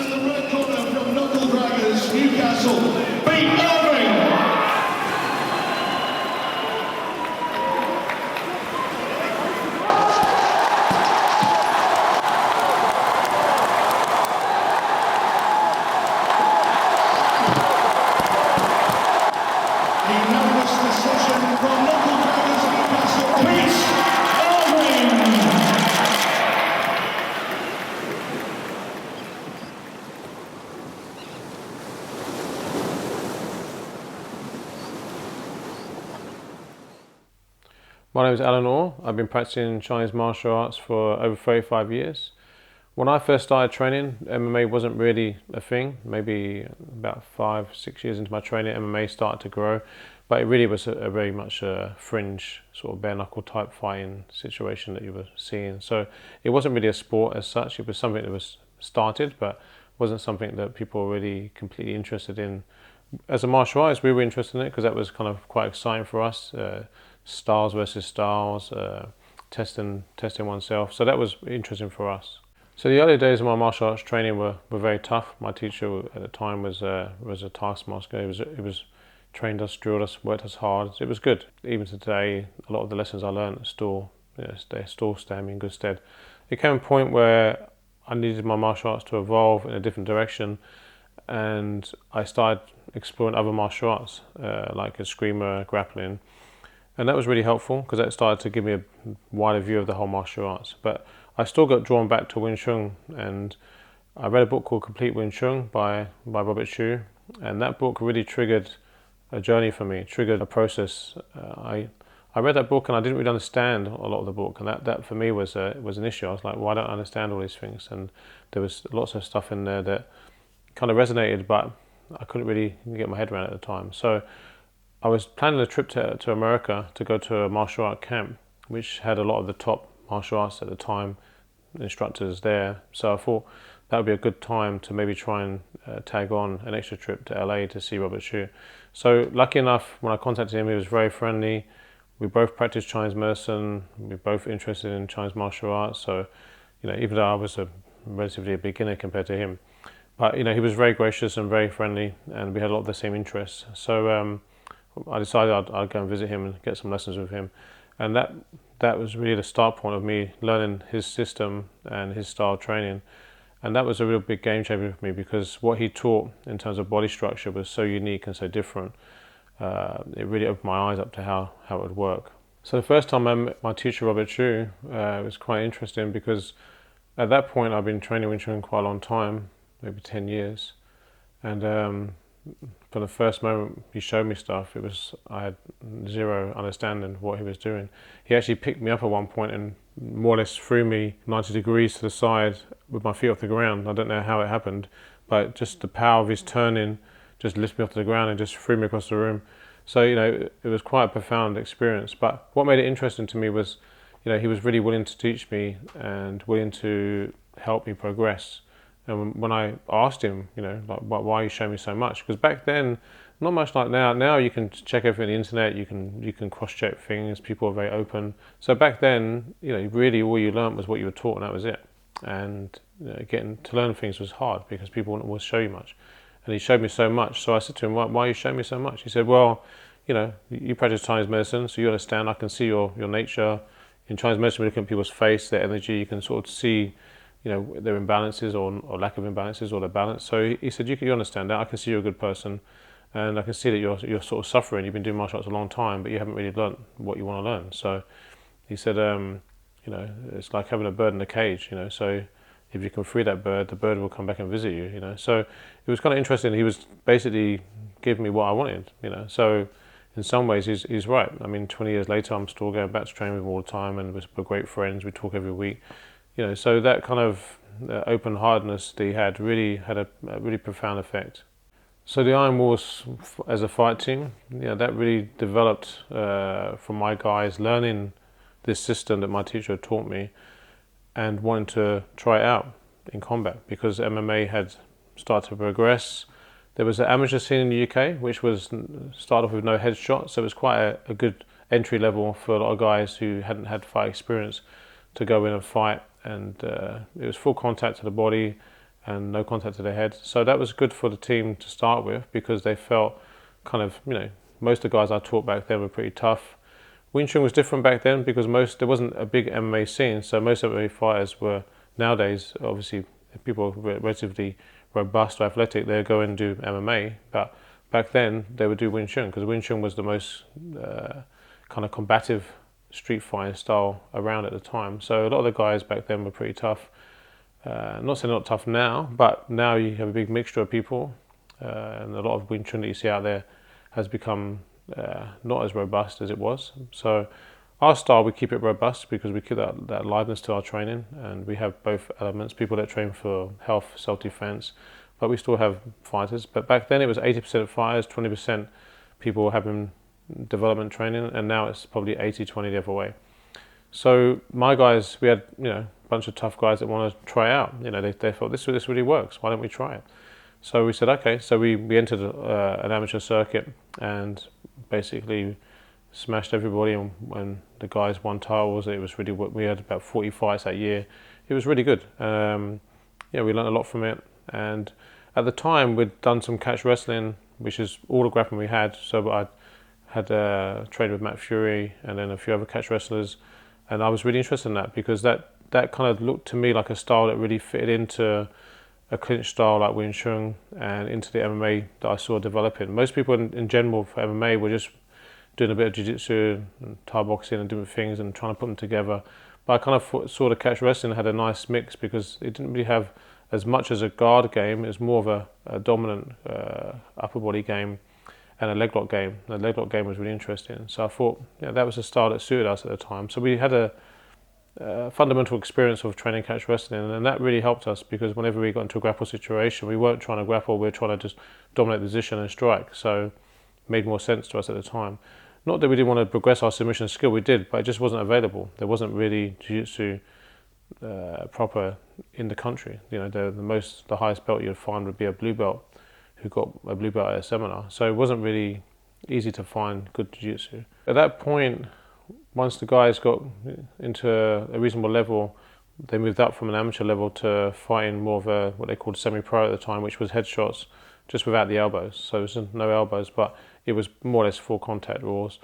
And in the red corner from Knuckle Draggers, Newcastle, Peter Irving. Unanimous decision from Knuckle Draggers, Newcastle, Peter Irving. My name is Alan Orr. I've been practicing Chinese martial arts for over 35 years. When I first started training, MMA wasn't really a thing. Maybe about 5-6 years into my training, MMA started to grow, but it really was a very much a fringe sort of bare knuckle type fighting situation that you were seeing. So it wasn't really a sport as such. It was something that was started, but wasn't something that people were really completely interested in. As a martial artist, we were interested in it because that was kind of quite exciting for us. Styles versus styles, testing oneself. So that was interesting for us. So the early days of my martial arts training were very tough. My teacher at the time was a taskmaster. He was trained us, drilled us, worked us hard. It was good. Even today, a lot of the lessons I learned they still stand me in good stead. It came a point where I needed my martial arts to evolve in a different direction, and I started exploring other martial arts like eskrima, grappling. And that was really helpful because that started to give me a wider view of the whole martial arts. But I still got drawn back to Wing Chun, and I read a book called Complete Wing Chun by Robert Chu, and that book really triggered a journey for me, triggered a process. I read that book and I didn't really understand a lot of the book, and that for me was an issue. I was like, well, I don't understand all these things, and there was lots of stuff in there that kind of resonated, but I couldn't really get my head around it at the time. So I was planning a trip to America to go to a martial art camp, which had a lot of the top martial arts at the time instructors there. So I thought that would be a good time to maybe try and tag on an extra trip to LA to see Robert Chu. So lucky enough, when I contacted him, he was very friendly. We both practiced Chinese medicine. We were both interested in Chinese martial arts. So, even though I was relatively a beginner compared to him, but he was very gracious and very friendly, and we had a lot of the same interests. So I decided I'd go and visit him and get some lessons with him, and that was really the start point of me learning his system and his style of training. And that was a real big game changer for me, because what he taught in terms of body structure was so unique and so different. It really opened my eyes up to how it would work. So the first time I met my teacher, Robert Chu, it was quite interesting, because at that point I've been training Wing Chun quite a long time, maybe 10 years. And from the first moment he showed me stuff, I had zero understanding of what he was doing. He actually picked me up at one point and more or less threw me 90 degrees to the side with my feet off the ground. I don't know how it happened, but just the power of his turning just lifted me off the ground and just threw me across the room. So, it was quite a profound experience. But what made it interesting to me was, he was really willing to teach me and willing to help me progress. And when I asked him, why are you showing me so much? Because back then, not much like now. Now you can check everything on the internet, you can cross-check things, people are very open. So back then, really all you learned was what you were taught, and that was it. And getting to learn things was hard, because people wouldn't always show you much. And he showed me so much. So I said to him, why are you showing me so much? He said, well, you practice Chinese medicine, so you understand, I can see your nature. In Chinese medicine, we look at people's face, their energy, you can sort of see their imbalances or lack of imbalances, or their balance. So he said, you understand that, I can see you're a good person, and I can see that you're sort of suffering. You've been doing martial arts a long time, but you haven't really learned what you want to learn. So he said, it's like having a bird in a cage, so if you can free that bird, the bird will come back and visit you, So it was kind of interesting. He was basically giving me what I wanted, So in some ways he's right. I mean, 20 years later, I'm still going back to train with him all the time, and we're great friends. We talk every week. So that kind of open-heartedness that he had a really profound effect. So the Iron Wars as a fight team, that really developed from my guys learning this system that my teacher had taught me, and wanting to try it out in combat, because MMA had started to progress. There was an amateur scene in the UK, which started off with no headshot, so it was quite a good entry level for a lot of guys who hadn't had fight experience to go in and fight. And it was full contact to the body, and no contact to the head. So that was good for the team to start with, because they felt kind of, most of the guys I taught back then were pretty tough. Wing Chun was different back then because there wasn't a big MMA scene, so most MMA fighters were, nowadays, obviously, if people were relatively robust or athletic, they'd go and do MMA, but back then they would do Wing Chun, because Wing Chun was the most kind of combative street fighting style around at the time. So a lot of the guys back then were pretty tough. Not saying not tough now, but now you have a big mixture of people, and a lot of Wing Chun that you see out there has become not as robust as it was. So our style, we keep it robust because we keep that aliveness to our training, and we have both elements, people that train for health, self-defense, but we still have fighters. But back then it was 80% fighters, 20% people having development training, and now it's probably 80-20 the other way. So my guys, we had a bunch of tough guys that want to try out. They thought this really works. Why don't we try it? So we said okay. So we entered an amateur circuit and basically smashed everybody. And when the guys won titles, it was really. We had about 40 fights that year. It was really good. We learned a lot from it. And at the time, we'd done some catch wrestling, which is all the grappling we had. So I had trained with Matt Fury and then a few other catch wrestlers, and I was really interested in that because that kind of looked to me like a style that really fitted into a clinch style like Wing Chun and into the MMA that I saw developing. Most people in general for MMA were just doing a bit of jiu-jitsu and Thai boxing and different things and trying to put them together. But I kind of saw the catch wrestling had a nice mix because it didn't really have as much as a guard game. It was more of a dominant upper body game and a leg lock game. The leg lock game was really interesting. So I thought that was a style that suited us at the time. So we had a fundamental experience of training catch wrestling, and that really helped us because whenever we got into a grapple situation, we weren't trying to grapple, we were trying to just dominate the position and strike. So it made more sense to us at the time. Not that we didn't want to progress our submission skill, we did, but it just wasn't available. There wasn't really jiu-jitsu proper in the country. The highest belt you'd find would be a blue belt who got a blue belt at a seminar. So it wasn't really easy to find good jiu-jitsu. At that point, once the guys got into a reasonable level, they moved up from an amateur level to fighting more of what they called semi-pro at the time, which was headshots, just without the elbows. So it was no elbows, but it was more or less full contact rules.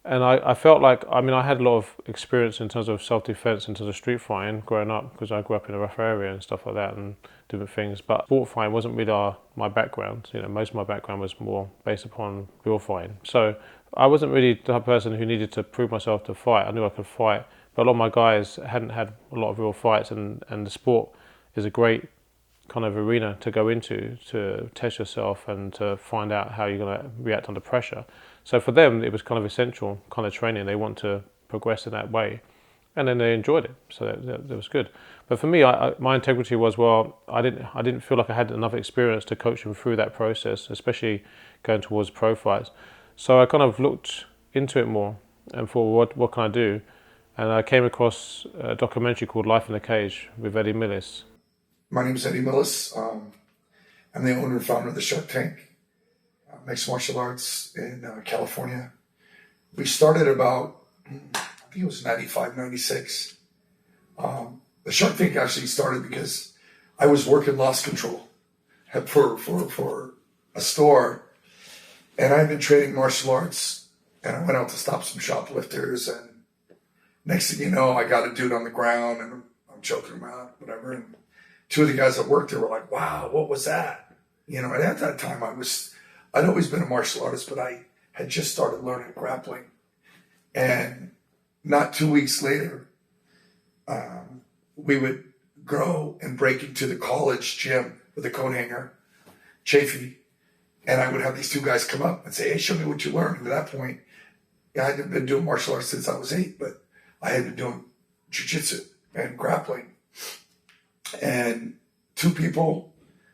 And I felt like, I had a lot of experience in terms of self-defense, in terms of street fighting growing up, because I grew up in a rough area and stuff like that and different things. But sport fighting wasn't really my background. Most of my background was more based upon real fighting. So I wasn't really the type of person who needed to prove myself to fight. I knew I could fight, but a lot of my guys hadn't had a lot of real fights, and the sport is a great kind of arena to go into to test yourself and to find out how you're going to react under pressure. So for them, it was kind of essential kind of training. They want to progress in that way, and then they enjoyed it. So that was good. But for me, my integrity was, I didn't feel like I had enough experience to coach them through that process, especially going towards pro fights. So I kind of looked into it more and thought, what can I do? And I came across a documentary called Life in the Cage with Eddy Millis. My name is Eddy Millis. I'm the owner and founder of the Shark Tank, mixed martial arts in California. We started about, I think it was 95, 96. The Shark Tank actually started because I was working loss control for a store, and I've been training martial arts, and I went out to stop some shoplifters, and next thing you know, I got a dude on the ground, and I'm choking him out, whatever, and two of the guys that worked there were like, wow, what was that? And at that time, I'd always been a martial artist, but I had just started learning grappling. And not 2 weeks later, we would go and break into the college gym with a coat hanger, Chafee, and I would have these two guys come up and say, hey, show me what you learned. And at that point, I hadn't been doing martial arts since I was 8, but I had been doing jiu-jitsu and grappling. And 2 people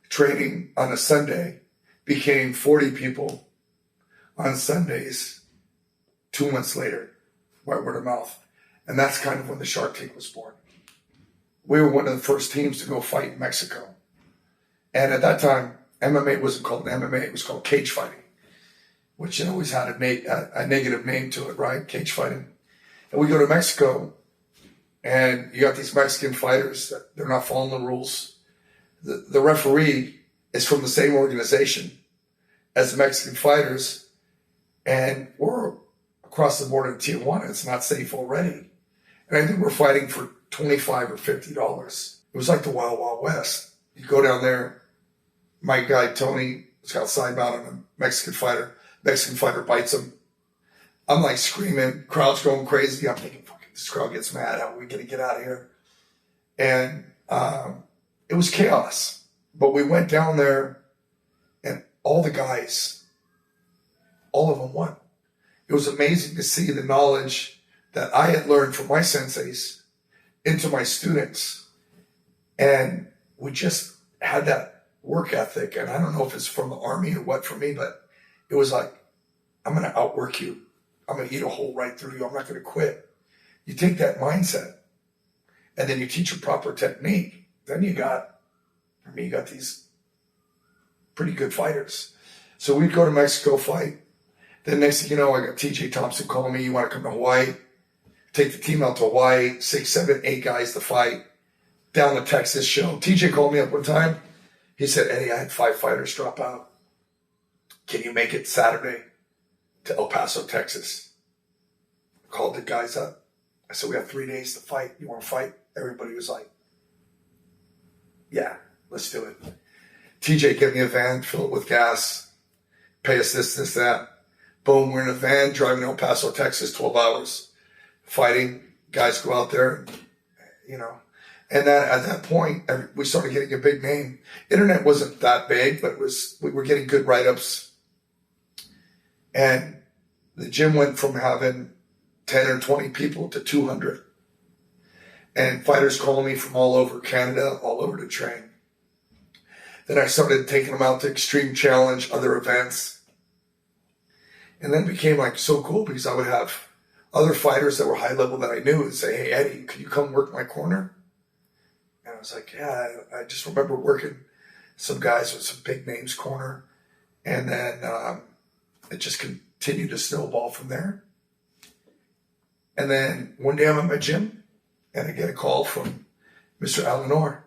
training on a Sunday became 40 people on Sundays 2 months later, by word of mouth. And that's kind of when the Shark Tank was born. We were one of the first teams to go fight in Mexico. And at that time, MMA wasn't called MMA, it was called cage fighting, which always had a negative name to it, right? Cage fighting. And we go to Mexico, and you got these Mexican fighters that they're not following the rules. the referee is from the same organization as the Mexican fighters, and we're across the border in Tijuana. It's not safe already. And I think we're fighting for $25 or $50. It was like the Wild Wild West. You go down there, my guy Tony has got sidebound on a Mexican fighter. Mexican fighter bites him. I'm like screaming, crowd's going crazy. I'm thinking, fucking, this crowd gets mad. How are we going to get out of here? And it was chaos. But we went down there, and all the guys, all of them won. It was amazing to see the knowledge that I had learned from my senseis into my students. And we just had that work ethic. And I don't know if it's from the Army or what for me, but it was like, I'm going to outwork you. I'm going to eat a hole right through you. I'm not going to quit. You take that mindset and then you teach a proper technique. Then you got these pretty good fighters. So we'd go to Mexico, fight. Then next thing you know, I got TJ Thompson calling me, you want to come to Hawaii? Take the team out to Hawaii, 6, 7, 8 guys to fight. Down to Texas show. TJ called me up one time. He said, Eddie, I had 5 fighters drop out. Can you make it Saturday to El Paso, Texas? I called the guys up. I said, we have 3 days to fight. You want to fight? Everybody was like, yeah, let's do it. TJ, get me a van, fill it with gas, pay us this, that. Boom, we're in a van driving to El Paso, Texas, 12 hours, fighting. Guys go out there, you know. And then at that point, we started getting a big name. Internet wasn't that big, but we were getting good write-ups. And the gym went from having 10 or 20 people to 200. And fighters calling me from all over Canada, all over to train. Then I started taking them out to Extreme Challenge, other events. And then it became like so cool because I would have other fighters that were high level that I knew and say, hey, Eddie, could you come work my corner? And I was like, yeah, I just remember working some guys with some big names corner. And then it just continued to snowball from there. And then one day I'm at my gym and I get a call from Mr. Alan Orr.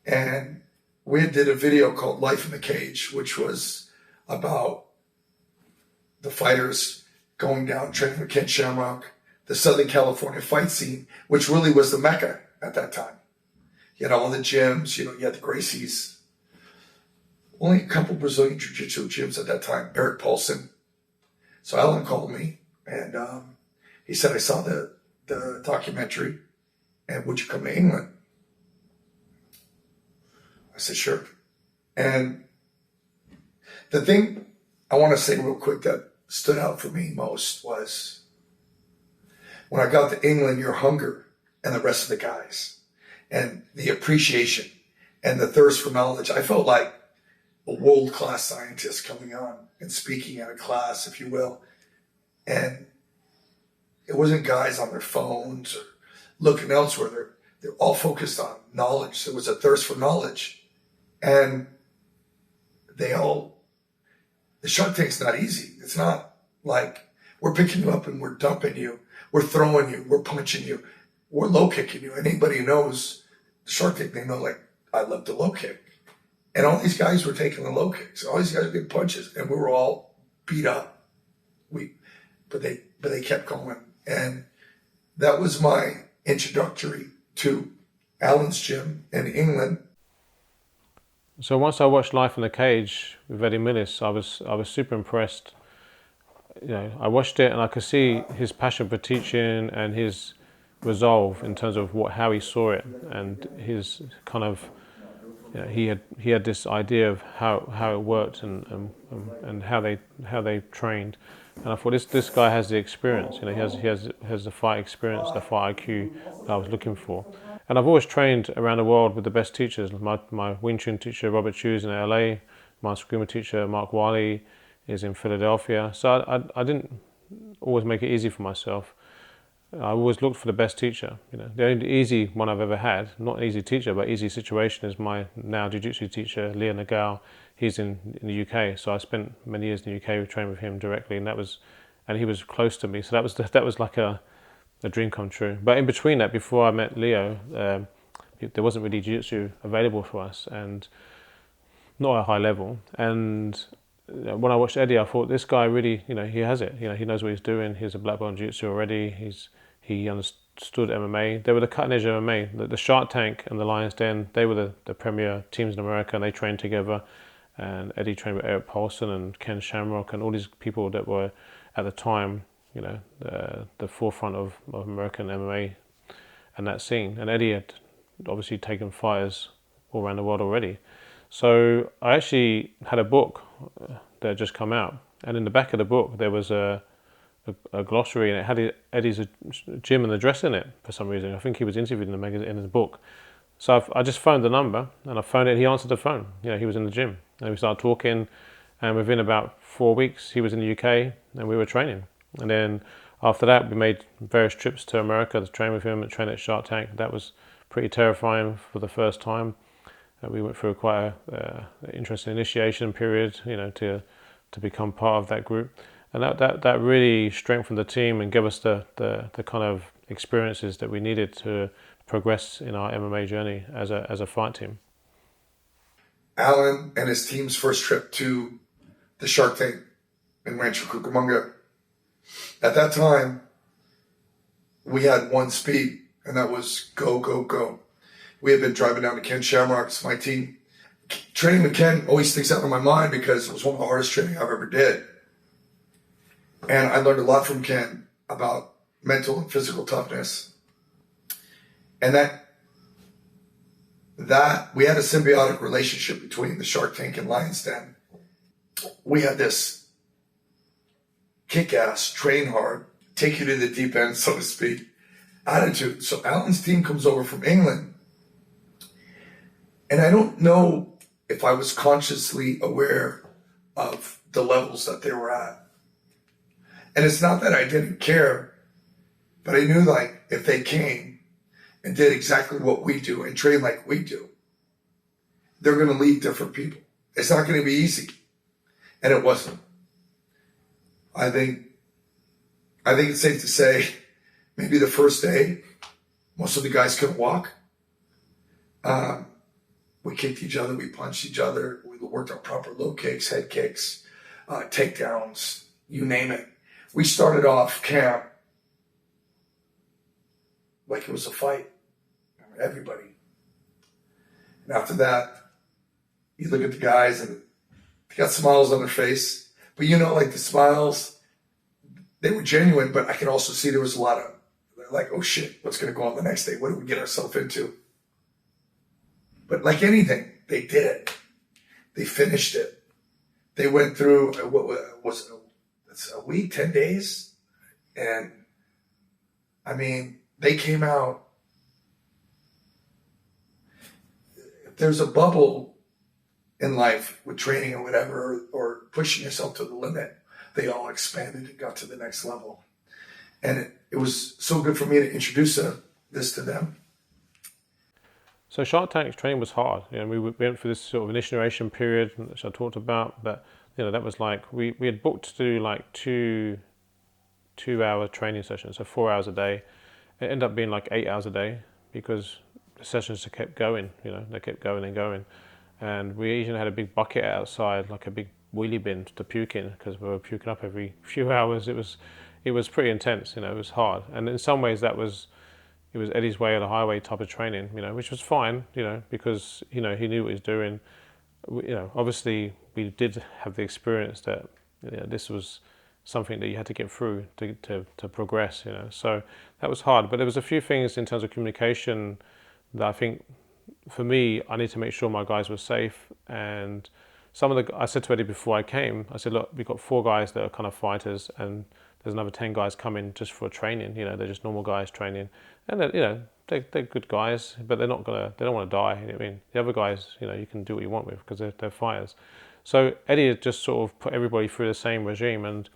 And we did a video called Life in the Cage, which was about the fighters going down, training with Ken Shamrock, the Southern California fight scene, which really was the Mecca at that time. You had all the gyms, you had the Gracies. Only a couple Brazilian Jiu-Jitsu gyms at that time, Eric Paulson. So Alan called me and he said, I saw the documentary and would you come to England? I said, sure. And the thing I want to say real quick that stood out for me most was when I got to England, your hunger and the rest of the guys and the appreciation and the thirst for knowledge. I felt like a world-class scientist coming on and speaking at a class, if you will. And it wasn't guys on their phones or looking elsewhere. They're all focused on knowledge. There was a thirst for knowledge. And the Shark Tank's not easy. It's not like we're picking you up and we're dumping you. We're throwing you. We're punching you. We're low kicking you. Anybody who knows the Shark Tank, they know, like, I love the low kick. And all these guys were taking the low kicks. All these guys were getting punches. And we were all beat up. But they kept going. And that was my introductory to Alan's gym in England. So once I watched Life in the Cage with Eddy Millis, I was super impressed. I watched it and I could see his passion for teaching and his resolve in terms of how he saw it and his kind of he had this idea of how it worked and how they trained. And I thought this guy has the experience. He has the fight experience, the fight IQ that I was looking for. And I've always trained around the world with the best teachers. My Wing Chun teacher, Robert Chu, is in LA. My Eskrima teacher, Mark Wiley, is in Philadelphia. So I didn't always make it easy for myself. I always looked for the best teacher. The only easy one I've ever had, not easy teacher, but easy situation, is my now jiu-jitsu teacher, Leo Nagao. He's in the UK. So I spent many years in the UK training with him directly, and he was close to me. So that was like a dream come true. But in between that, before I met Leo, there wasn't really jiu-jitsu available for us, and not at a high level. And when I watched Eddy, I thought, this guy really, he has it. He knows what he's doing. He's a black belt in jiu-jitsu already. He understood MMA. They were the cutting edge of MMA. The Shark Tank and the Lion's Den, they were the premier teams in America, and they trained together. And Eddy trained with Eric Paulson and Ken Shamrock and all these people that were at the time, the forefront of American MMA and that scene. And Eddy had obviously taken fighters all around the world already. So I actually had a book that had just come out, and in the back of the book there was a glossary, and it had Eddy's gym and address in it for some reason. I think he was interviewed in the magazine, in the book. So I just phoned the number, and I phoned it, and he answered the phone. He was in the gym, and we started talking, and within about 4 weeks he was in the UK and we were training. And then after that we made various trips to America to train with him and train at Shark Tank. That was pretty terrifying for the first time. We went through quite a interesting initiation period, to become part of that group, and that really strengthened the team and gave us the kind of experiences that we needed to progress in our MMA journey as a fight team. Alan and his team's first trip to the Shark Tank in Rancho Cucamonga. At that time, we had one speed, and that was go, go, go. We had been driving down to Ken Shamrock's, my team. Training with Ken always sticks out in my mind because it was one of the hardest training I've ever did. And I learned a lot from Ken about mental and physical toughness. And that we had a symbiotic relationship between the Shark Tank and Lion's Den. We had this kick-ass, train hard, take you to the deep end, so to speak, attitude. So Alan's team comes over from England. And I don't know if I was consciously aware of the levels that they were at. And it's not that I didn't care, but I knew if they came and did exactly what we do and trained like we do, they're going to lead different people. It's not going to be easy. And it wasn't. I think it's safe to say maybe the first day, most of the guys couldn't walk. We kicked each other, we punched each other, we worked on proper low kicks, head kicks, takedowns, you name it. We started off camp like it was a fight. Everybody. And after that, you look at the guys and they got smiles on their face. But the smiles, they were genuine, but I could also see there was a lot of, oh shit, what's going to go on the next day? What do we get ourselves into? But like anything, they did it. They finished it. They went through, what was it, a week, 10 days? And, they came out. If there's a bubble in life with training or whatever, or pushing yourself to the limit, they all expanded and got to the next level. And it was so good for me to introduce this to them. So Shark Tank's training was hard. We went through this sort of initiation period, which I talked about. But that was we had booked to do 2-hour training sessions, so 4 hours a day. It ended up being 8 hours a day because the sessions kept going. They kept going and going, and we even had a big bucket outside, like a big wheelie bin to puke in because we were puking up every few hours. It was pretty intense. It was hard, and in some ways it was Eddy's way or the highway type of training, which was fine, because, he knew what he was doing. Obviously we did have the experience that this was something that you had to get through to progress, So that was hard, but there was a few things in terms of communication that I think, for me, I need to make sure my guys were safe. And I said to Eddy before I came, I said, look, we've got 4 guys that are kind of fighters, and there's another 10 guys coming just for training. They're just normal guys training, and they're good guys, but they don't want to die. The other guys, you can do what you want with because they're fighters. So Eddy had just sort of put everybody through the same regime, and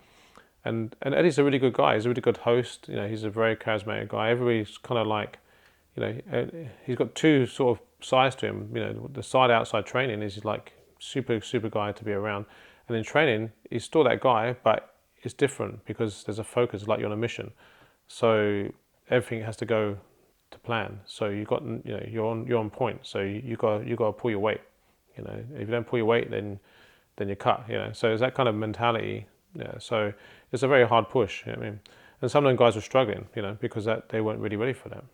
Eddy's a really good guy. He's a really good host. He's a very charismatic guy. Everybody's kind of he's got 2 sort of sides to him. The side outside training is super guy to be around, and in training he's still that guy, but it's different because there's a focus, like you're on a mission. So everything has to go to plan. So you're on point. So you got to pull your weight. If you don't pull your weight, then you're cut. So it's that kind of mentality. Yeah. So it's a very hard push. I mean, and some of them guys were struggling. Because they weren't really ready for that.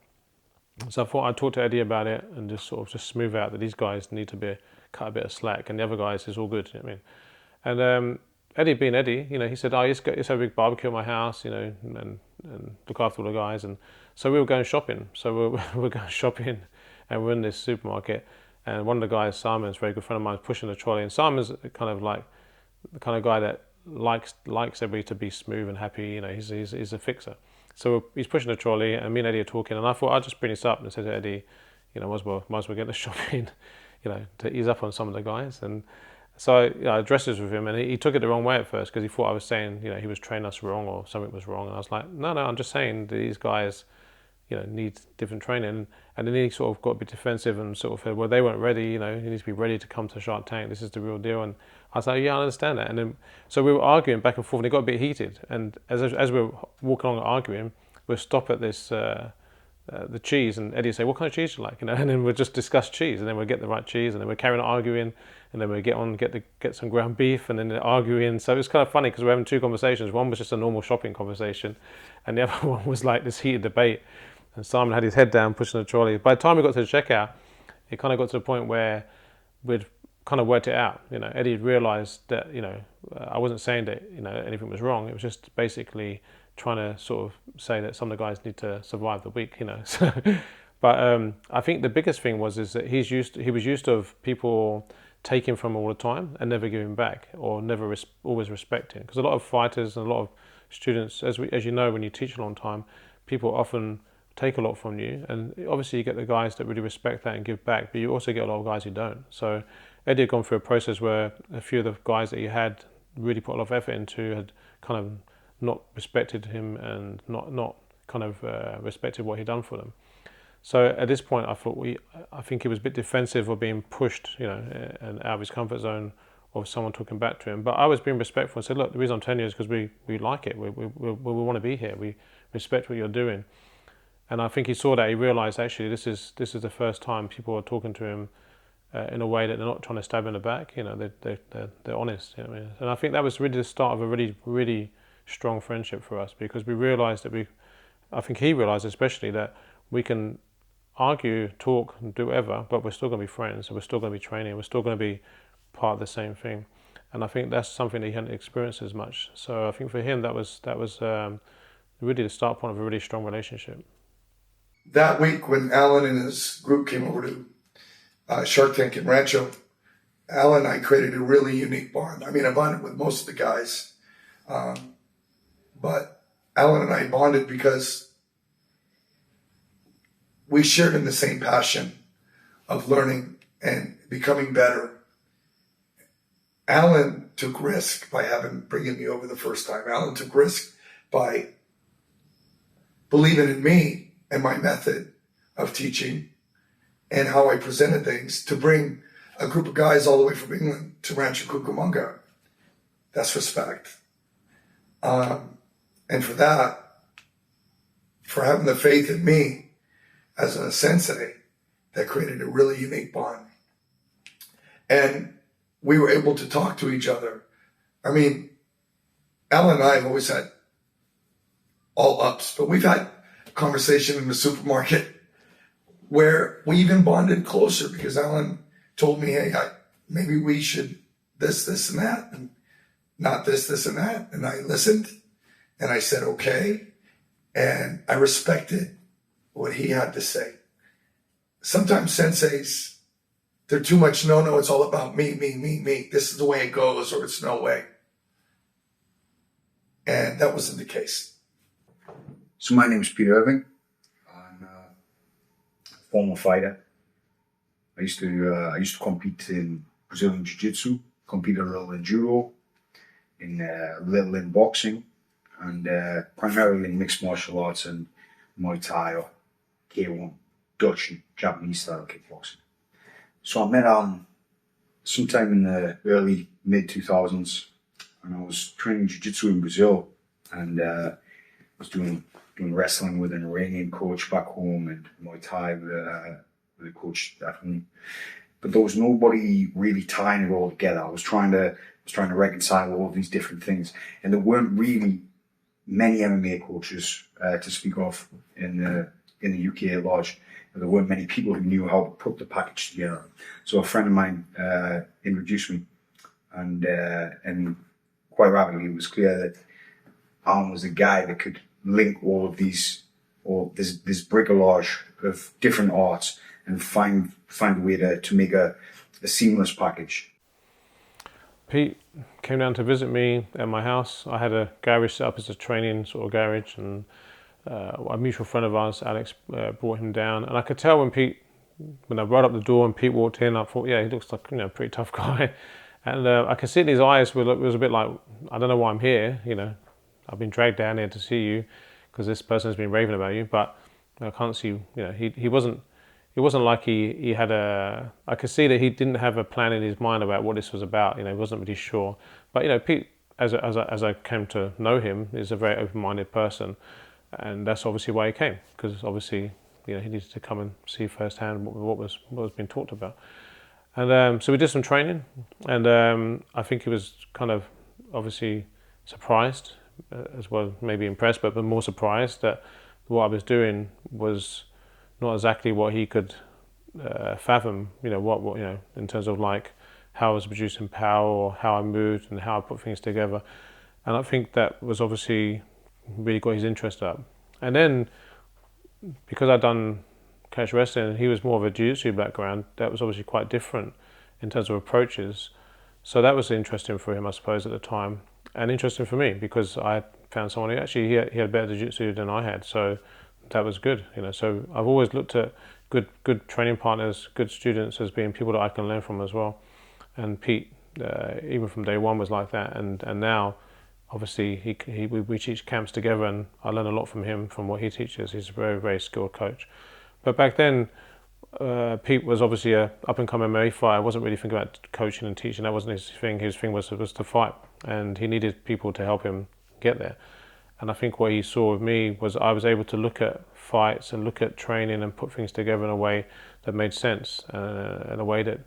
So I thought I'd talk to Eddy about it and just sort of just smooth out that these guys need to cut a bit of slack, and the other guys is all good. You know what I mean? And Eddy being Eddy, he said, "Oh, let's have a big barbecue at my house, and look after all the guys." And so we were going shopping. So we're going shopping, and we're in this supermarket. And one of the guys, Simon's a very good friend of mine, is pushing the trolley. And Simon's kind of like the kind of guy that likes everybody to be smooth and happy. He's a fixer. So he's pushing the trolley, and me and Eddy are talking. And I thought I'd just bring this up and say to Eddy, might as well get the shopping, to ease up on some of the guys. And so I addressed this with him, and he took it the wrong way at first because he thought I was saying, he was training us wrong or something was wrong. And I was like, no, I'm just saying these guys, need different training. And then he sort of got a bit defensive and sort of said, well, they weren't ready. You need to be ready to come to Shark Tank. This is the real deal. And I was like, yeah, I understand that. And then so we were arguing back and forth, and it got a bit heated. And as we were walking along arguing, we'd stop at this the cheese, and Eddy would say, "What kind of cheese do you like?" And then we'd just discuss cheese, and then we'd get the right cheese, and then we'd carry on arguing, and then we'd get some ground beef, and then arguing. So it was kind of funny because we were having two conversations. One was just a normal shopping conversation, and the other one was like this heated debate. And Simon had his head down pushing the trolley. By the time we got to the checkout, it kind of got to the point where we'd kind of worked it out. Eddy realised that I wasn't saying that anything was wrong. It was just basically trying to sort of say that some of the guys need to survive the week. So, but I think the biggest thing was that he was used to people taking from him all the time and never giving back, or never always respecting. Because a lot of fighters and a lot of students, as you know, when you teach a long time, people often take a lot from you, and obviously you get the guys that really respect that and give back, but you also get a lot of guys who don't. So Eddy had gone through a process where a few of the guys that he had really put a lot of effort into had kind of not respected him and not kind of respected what he'd done for them. So at this point, I think he was a bit defensive of being pushed, and out of his comfort zone, of someone talking back to him. But I was being respectful and said, look, the reason I'm telling you is because we like it. We want to be here. We respect what you're doing. And I think he saw that. He realised actually this is the first time people are talking to him in a way that they're not trying to stab him in the back. They're honest. You know what I mean? And I think that was really the start of a really, really strong friendship for us, because we realised that I think he realised especially that we can argue, talk, and do whatever, but we're still going to be friends, and we're still going to be training, we're still going to be part of the same thing. And I think that's something that he hadn't experienced as much. So I think for him that was really the start point of a really strong relationship. That week when Alan and his group came over to Shark Tank in Rancho, Alan and I created a really unique bond. I mean, I bonded with most of the guys, but Alan and I bonded because we shared in the same passion of learning and becoming better. Alan took risk by bringing me over the first time. Alan took risk by believing in me and my method of teaching and how I presented things to bring a group of guys all the way from England to Rancho Cucamonga. That's respect. And for that, for having the faith in me as a sensei, that created a really unique bond. And we were able to talk to each other. I mean, Alan and I have always had all ups, but we've had a conversation in the supermarket where we even bonded closer because Alan told me, hey, maybe we should this, and that, and not this, and that. And I listened, and I said, okay. And I respected what he had to say. Sometimes senseis, they're too much, no, it's all about me. This is the way it goes, or it's no way. And that wasn't the case. So my name is Peter Irving. I'm a former fighter. I used to compete in Brazilian Jiu-Jitsu, compete a little in Judo, a little in boxing, and primarily in mixed martial arts and Muay Thai or K1, Dutch and Japanese style kickboxing. So I met Alan sometime in the early mid-2000s, and I was training Jiu-Jitsu in Brazil, and was doing doing wrestling with an Iranian coach back home and Muay Thai with a coach at home. But there was nobody really tying it all together. I was trying to reconcile all of these different things, and there weren't really many MMA coaches to speak of in the UK at large. There weren't many people who knew how to put the package together. So a friend of mine introduced me, and quite rapidly it was clear that Alan was the guy that could link all of these, or this bricolage of different arts, and find a way to make a seamless package. Pete came down to visit me at my house. I had a garage set up as a training sort of garage, and a mutual friend of ours, Alex, brought him down. And I could tell when I brought up the door and Pete walked in, I thought, yeah, he looks like a pretty tough guy. And I could see in his eyes was a bit like, I don't know why I'm here. I've been dragged down here to see you because this person has been raving about you, but I can't see. He wasn't. It wasn't like he had I could see that he didn't have a plan in his mind about what this was about. He wasn't really sure. But Pete, as I came to know him, is a very open-minded person, and that's obviously why he came, because obviously he needed to come and see firsthand what was being talked about. And so we did some training, and I think he was kind of obviously surprised as well, maybe impressed, but more surprised that what I was doing was not exactly what he could fathom, what in terms of like how I was producing power or how I moved and how I put things together. And I think that was obviously really got his interest up. And then because I'd done catch wrestling and he was more of a jiu-jitsu background, that was obviously quite different in terms of approaches. So that was interesting for him, I suppose, at the time, and interesting for me because I found someone who actually he had better jiu-jitsu than I had. So that was good, So I've always looked at good training partners, good students as being people that I can learn from as well. And Pete, even from day one, was like that. And now, obviously, we teach camps together, and I learn a lot from him, from what he teaches. He's a very, very skilled coach. But back then, Pete was obviously a up-and-coming MMA fighter. I wasn't really thinking about coaching and teaching. That wasn't his thing. His thing was to fight, and he needed people to help him get there. And I think what he saw with me was I was able to look at fights and look at training and put things together in a way that made sense, in a way that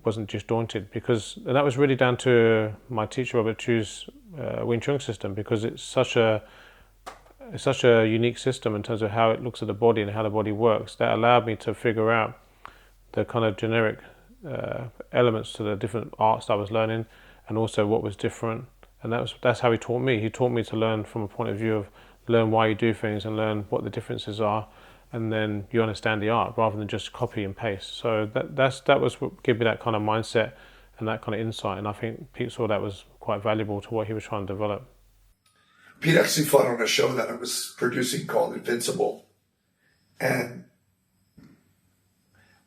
wasn't just daunted. And that was really down to my teacher Robert Chu's Wing Chun system, because it's such a unique system in terms of how it looks at the body and how the body works. That allowed me to figure out the kind of generic elements to the different arts that I was learning, and also what was different. And that's how he taught me. He taught me to learn from a point of view of learn why you do things and learn what the differences are, and then you understand the art rather than just copy and paste. So that was what gave me that kind of mindset and that kind of insight. And I think Pete saw that was quite valuable to what he was trying to develop. Pete actually fought on a show that I was producing called Invincible, and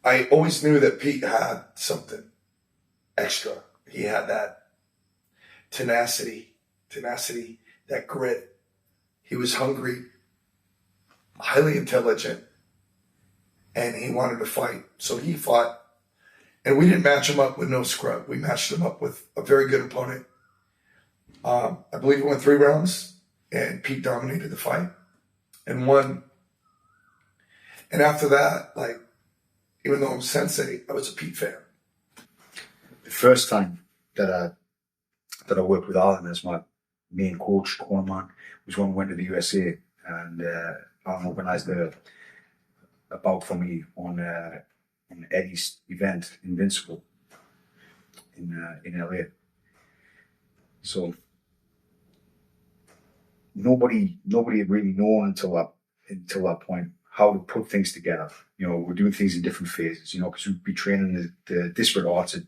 I always knew that Pete had something extra. He had that tenacity, that grit. He was hungry, highly intelligent, and he wanted to fight. So he fought, and we didn't match him up with no scrub. We matched him up with a very good opponent. I believe it went 3 rounds, and Pete dominated the fight and won. And after that, even though I'm Sensei, I was a Pete fan. The first time that I worked with Alan as my main coach, cornerman, was when we went to the USA, and Alan organised a bout for me on Eddy's event, Invincible, in LA. So nobody had really known until that point how to put things together. We're doing things in different phases, because we'd be training the disparate arts at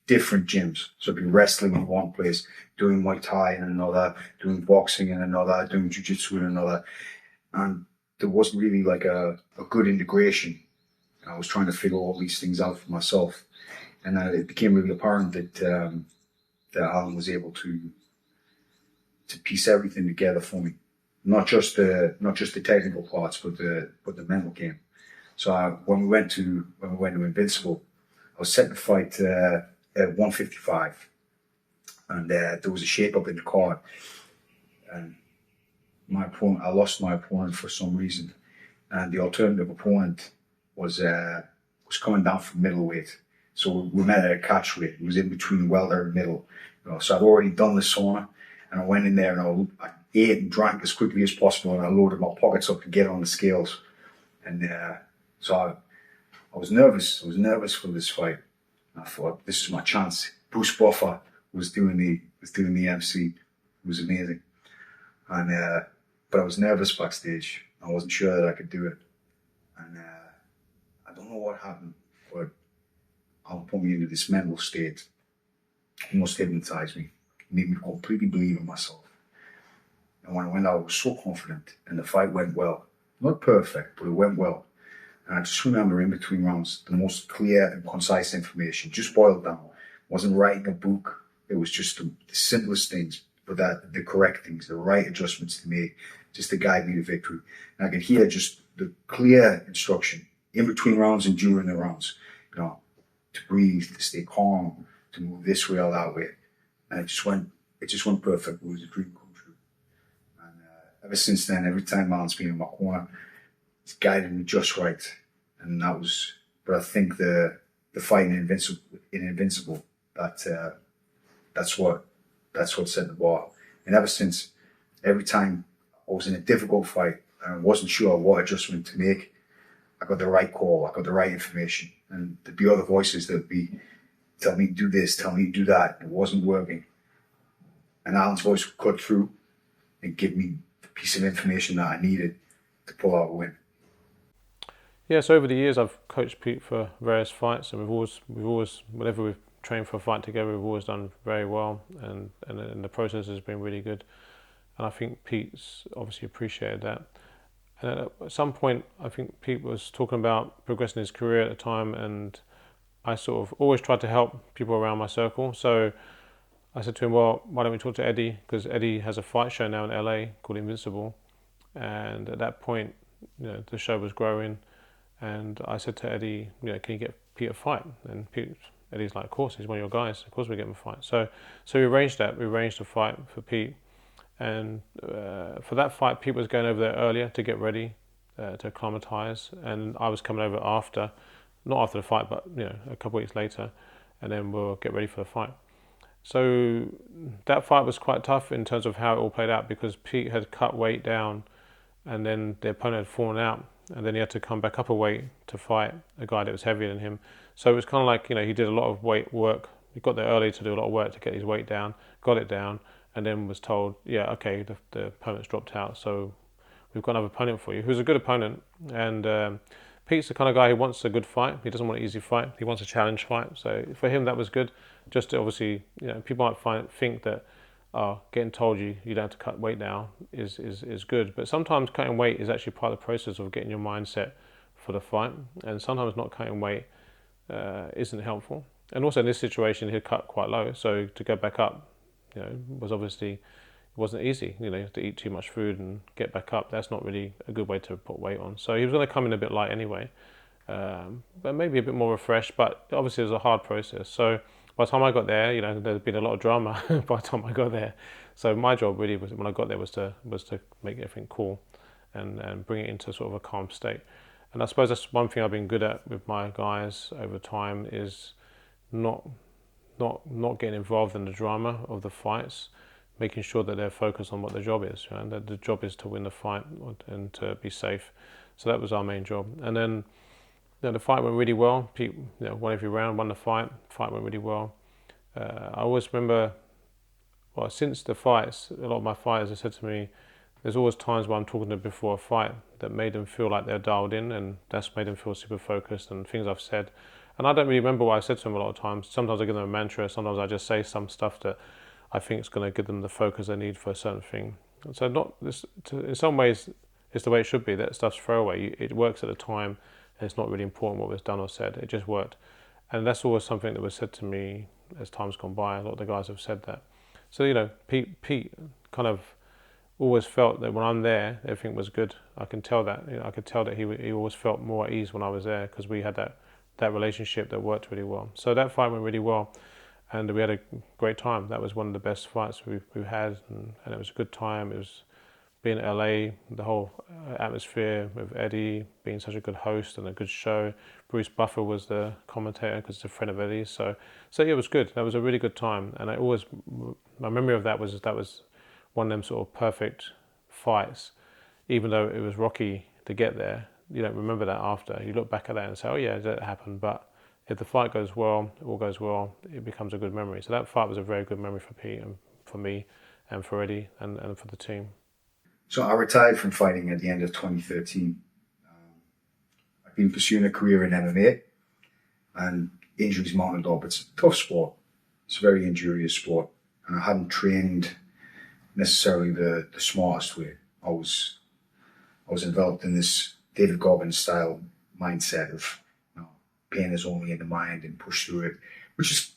different gyms. So I'd be wrestling in one place, doing Muay Thai in another, doing boxing in another, doing Jiu-Jitsu in another. And there wasn't really like a good integration. I was trying to figure all these things out for myself. And it became really apparent that Alan was able to piece everything together for me. Not just the technical parts, but the mental game. So when we went to Invincible, I was set to fight at 155, and there was a shake up in the card, and I lost my opponent for some reason, and the alternative opponent was coming down from middleweight. So we met at a catch weight. It was in between welter and middle. So I'd already done the sauna, and I went in there and I ate and drank as quickly as possible, and I loaded my pockets up to get on the scales. And so I was nervous. I was nervous for this fight. And I thought, this is my chance. Bruce Buffer was doing the MC. It was amazing. And but I was nervous backstage. I wasn't sure that I could do it. And I don't know what happened, but I'll put me into this mental state. Almost hypnotized me. Made me completely believe in myself. And when I went out, I was so confident, and the fight went well. Not perfect, but it went well. And I just remember in between rounds, the most clear and concise information, just boiled down. I wasn't writing a book. It was just the simplest things, but the correct things, the right adjustments to make, just to guide me to victory. And I could hear just the clear instruction in between rounds and during the rounds, to breathe, to stay calm, to move this way or that way. And it just went perfect. It was a dream come true. And ever since then, every time Alan's been in my corner, it's guided me just right. And that was, but I think the fight in Invincible, that's what set the bar. And ever since, every time I was in a difficult fight and I wasn't sure what adjustment to make, I got the right call, I got the right information. And there'd be other voices that would be, tell me to do this, tell me to do that. It wasn't working. And Alan's voice would cut through and give me the piece of information that I needed to pull out a win. Yeah, so over the years I've coached Pete for various fights, and we've always whenever we've trained for a fight together, we've always done very well, and the process has been really good. And I think Pete's obviously appreciated that. And at some point, I think Pete was talking about progressing his career at the time, and I sort of always tried to help people around my circle. So I said to him, well, why don't we talk to Eddy? Because Eddy has a fight show now in LA called Invincible. And at that point, the show was growing. And I said to Eddy, can you get Pete a fight? And Eddy's like, of course, he's one of your guys. Of course we get him a fight. So we arranged that. We arranged a fight for Pete. And for that fight, Pete was going over there earlier to get ready, to acclimatise. And I was coming over after, not after the fight, but a couple of weeks later. And then we'll get ready for the fight. So that fight was quite tough in terms of how it all played out, because Pete had cut weight down and then the opponent had fallen out. And then he had to come back up a weight to fight a guy that was heavier than him. So it was kind of like, he did a lot of weight work. He got there early to do a lot of work to get his weight down, got it down, and then was told, yeah, okay, the opponent's dropped out. So we've got another opponent for you, who's a good opponent. And Pete's the kind of guy who wants a good fight. He doesn't want an easy fight. He wants a challenge fight. So for him, that was good. Just to obviously, people might think that, getting told you don't have to cut weight now is good. But sometimes cutting weight is actually part of the process of getting your mindset for the fight. And sometimes not cutting weight isn't helpful. And also in this situation, he cut quite low. So to go back up, was obviously, it wasn't easy. You have to eat too much food and get back up. That's not really a good way to put weight on. So he was going to come in a bit light anyway, but maybe a bit more refreshed. But obviously it was a hard process. So by the time I got there, there'd been a lot of drama by the time I got there. So my job really was, when I got there, was to make everything cool and bring it into sort of a calm state. And I suppose that's one thing I've been good at with my guys over time, is not getting involved in the drama of the fights, making sure that they're focused on what their job is. That the job is to win the fight and to be safe. So that was our main job. And then the fight went really well. Pete won every round, won the fight. Fight went really well. I always remember, since the fights, a lot of my fighters have said to me, there's always times where I'm talking to them before a fight that made them feel like they're dialed in, and that's made them feel super focused, and things I've said. And I don't really remember what I said to them a lot of times. Sometimes I give them a mantra, sometimes I just say some stuff that I think is going to give them the focus they need for a certain thing. So in some ways, it's the way it should be. That stuff's throwaway. It works at the time, and it's not really important what was done or said. It just worked. And that's always something that was said to me as time's gone by. A lot of the guys have said that. So, Pete kind of always felt that when I'm there, everything was good. I can tell that. I could tell that he always felt more at ease when I was there, because we had that relationship that worked really well. So that fight went really well, and we had a great time. That was one of the best fights we've had, and it was a good time. being in LA, the whole atmosphere with Eddy being such a good host and a good show. Bruce Buffer was the commentator because he's a friend of Eddy's. So yeah, it was good. That was a really good time. And my memory of that was one of them sort of perfect fights. Even though it was rocky to get there, you don't remember that after. You look back at that and say, oh yeah, that happened. But if the fight goes well, it all goes well, it becomes a good memory. So that fight was a very good memory for Pete and for me and for Eddy and for the team. So I retired from fighting at the end of 2013. I've been pursuing a career in MMA, and injuries mounted up. It's a tough sport. It's a very injurious sport. And I hadn't trained necessarily the smartest way. I was enveloped in this David Goggins style mindset of, you know, pain is only in the mind and push through it, which is,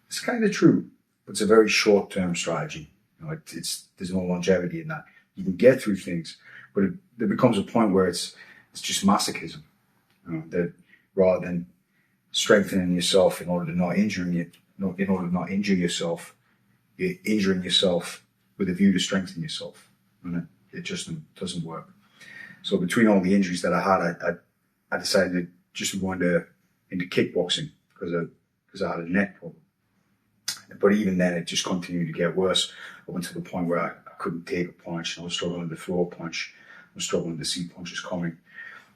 it's kind of true, but it's a very short-term strategy. You know, there's no longevity in that. You can get through things, but there becomes a point where it's just masochism. You know, that rather than strengthening yourself in order to not injure yourself, you're injuring yourself with a view to strengthen yourself, and it just doesn't work. So between all the injuries that I had, I decided to just go into kickboxing because I had a neck problem. But even then, it just continued to get worse up until the point where I couldn't take a punch. I was struggling to throw a punch. I was struggling to see punches coming.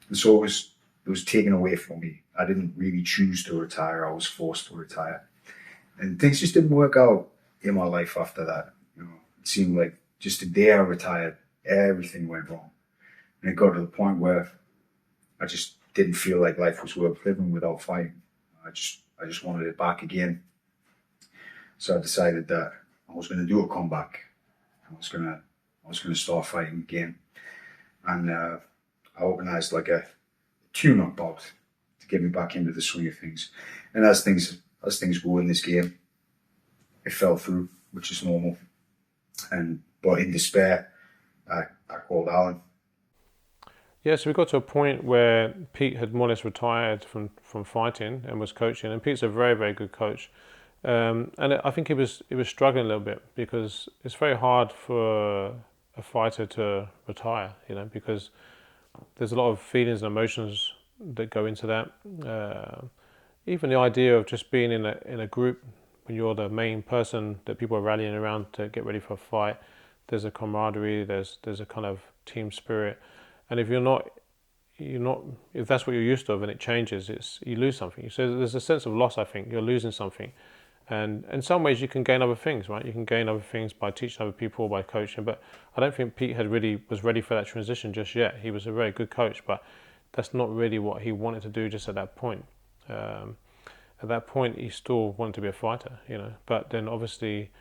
And so it was taken away from me. I didn't really choose to retire. I was forced to retire. And things just didn't work out in my life after that. You know, it seemed like just the day I retired, everything went wrong. And it got to the point where I just didn't feel like life was worth living without fighting. I just wanted it back again. So I decided that I was going to do a comeback. I was going to start fighting again, and I organised like a tune-up bout to get me back into the swing of things. And as things go in this game, it fell through, which is normal. But in despair, I called Alan. Yeah, so we got to a point where Pete had more or less retired from fighting and was coaching, and Pete's a very, very good coach. And I think he was struggling a little bit because it's very hard for a fighter to retire, you know, because there's a lot of feelings and emotions that go into that. Even the idea of just being in a group when you're the main person that people are rallying around to get ready for a fight, there's a camaraderie, there's a kind of team spirit, and if if that's what you're used to and it changes, you lose something. So there's a sense of loss. I think you're losing something. And in some ways you can gain other things, right? You can gain other things by teaching other people, by coaching. But I don't think Pete was ready for that transition just yet. He was a very good coach, but that's not really what he wanted to do just at that point. At that point, he still wanted to be a fighter, you know. But then obviously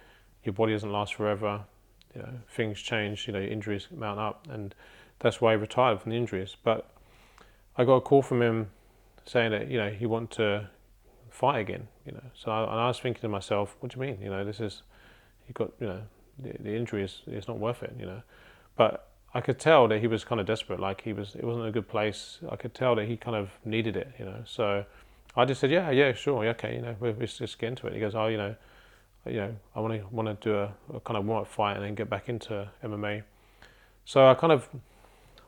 your body doesn't last forever. You know, things change, you know, injuries mount up, and that's why he retired from the injuries. But I got a call from him saying that, you know, he wanted to fight again, you know. So I was thinking to myself, what do you mean? You know, you got, you know, the injury is not worth it, you know. But I could tell that he was kind of desperate, like it wasn't a good place. I could tell that he kind of needed it, you know. So I just said, yeah, sure, okay, you know, let's just get into it. He goes, oh, you know, I want to do a kind of warm-up fight and then get back into MMA. So I kind of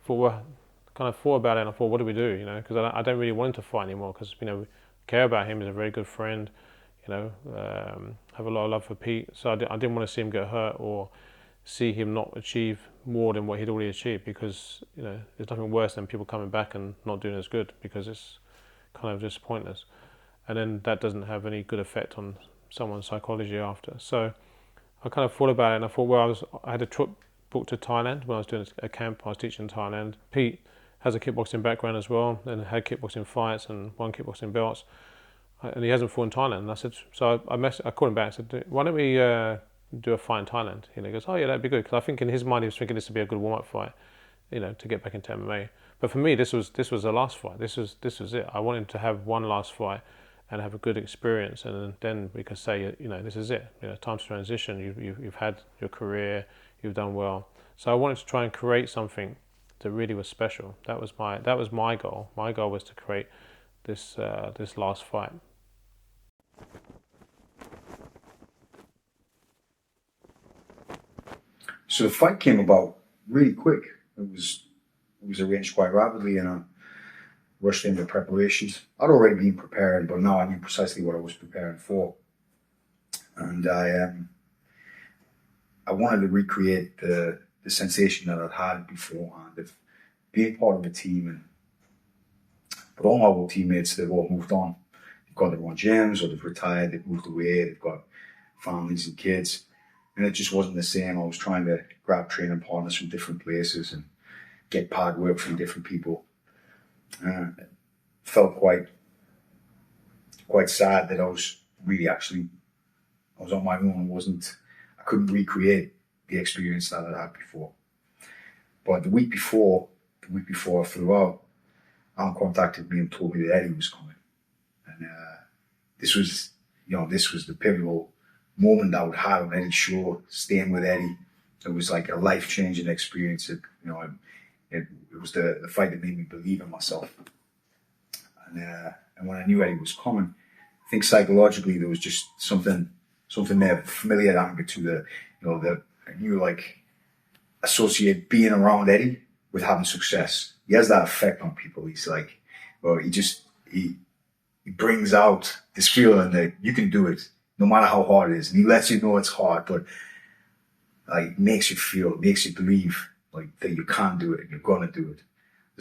thought about it, and I thought, what do we do, you know, because I don't really want him to fight anymore, because, you know, care about him. He's a very good friend, you know, have a lot of love for Pete. So I didn't want to see him get hurt or see him not achieve more than what he'd already achieved, because, you know, there's nothing worse than people coming back and not doing as good, because it's kind of just pointless. And then that doesn't have any good effect on someone's psychology after. So I kind of thought about it, and I thought, well, I had a trip booked to Thailand when I was doing a camp. I was teaching in Thailand. Pete has a kickboxing background as well, and had kickboxing fights and won kickboxing belts, and he hasn't fought in Thailand. And I said, so I called him back and said, why don't we do a fight in Thailand? You know, he goes, oh yeah, that'd be good, because I think in his mind he was thinking this would be a good warm-up fight, you know, to get back into MMA. But for me, this was the last fight. This was it. I wanted to have one last fight and have a good experience, and then we could say, you know, this is it. You know, time to transition. You've had your career. You've done well. So I wanted to try and create something that really was special. That was my goal. My goal was to create this last fight. So the fight came about really quick. It was arranged quite rapidly, and I rushed into preparations. I'd already been prepared, but now I knew precisely what I was preparing for, and I wanted to recreate the sensation that I'd had beforehand of being part of a team. But all my old teammates, they've all moved on. They've got their own gyms, or they've retired, they've moved away, they've got families and kids. And it just wasn't the same. I was trying to grab training partners from different places and get pad work from different people. It felt quite sad that I was on my own. I couldn't recreate the experience that I'd had before. But the week before I flew out, Alan contacted me and told me that Eddy was coming. And this was the pivotal moment I would have on any show, staying with Eddy. It was like a life-changing experience. It was the fight that made me believe in myself. And when I knew Eddy was coming, I think psychologically there was just something there, familiar that could to I knew, like, associate being around Eddy with having success. He has that effect on people. He's like, well, he brings out this feeling that you can do it no matter how hard it is. And he lets you know it's hard, but like, makes you believe like that you can do it and you're gonna do it.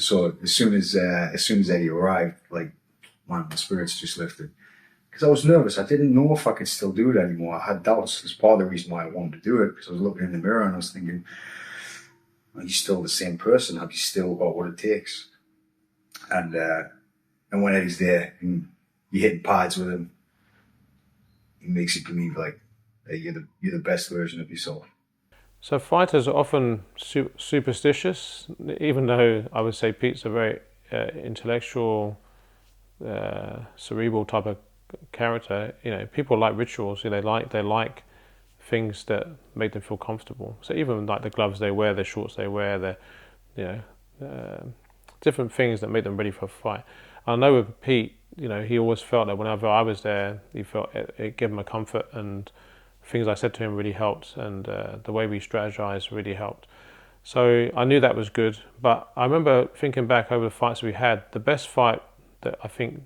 So as soon as Eddy arrived, like, man, my spirits just lifted. Because I was nervous. I didn't know if I could still do it anymore. I had doubts. It's part of the reason why I wanted to do it, because I was looking in the mirror and I was thinking, are you still the same person? Have you still got what it takes? And when Eddy's there and you're hitting pads with him, he makes you believe, like, that you're the best version of yourself. So fighters are often superstitious, even though I would say Pete's a very intellectual, cerebral type of character. People like rituals. They like things that make them feel comfortable. So even like the gloves they wear, the shorts they wear, different things that make them ready for a fight. I know with Pete, he always felt that whenever I was there, he felt it gave him a comfort, and things I said to him really helped, and the way we strategized really helped. So I knew that was good. But I remember thinking back over the fights we had, the best fight that I think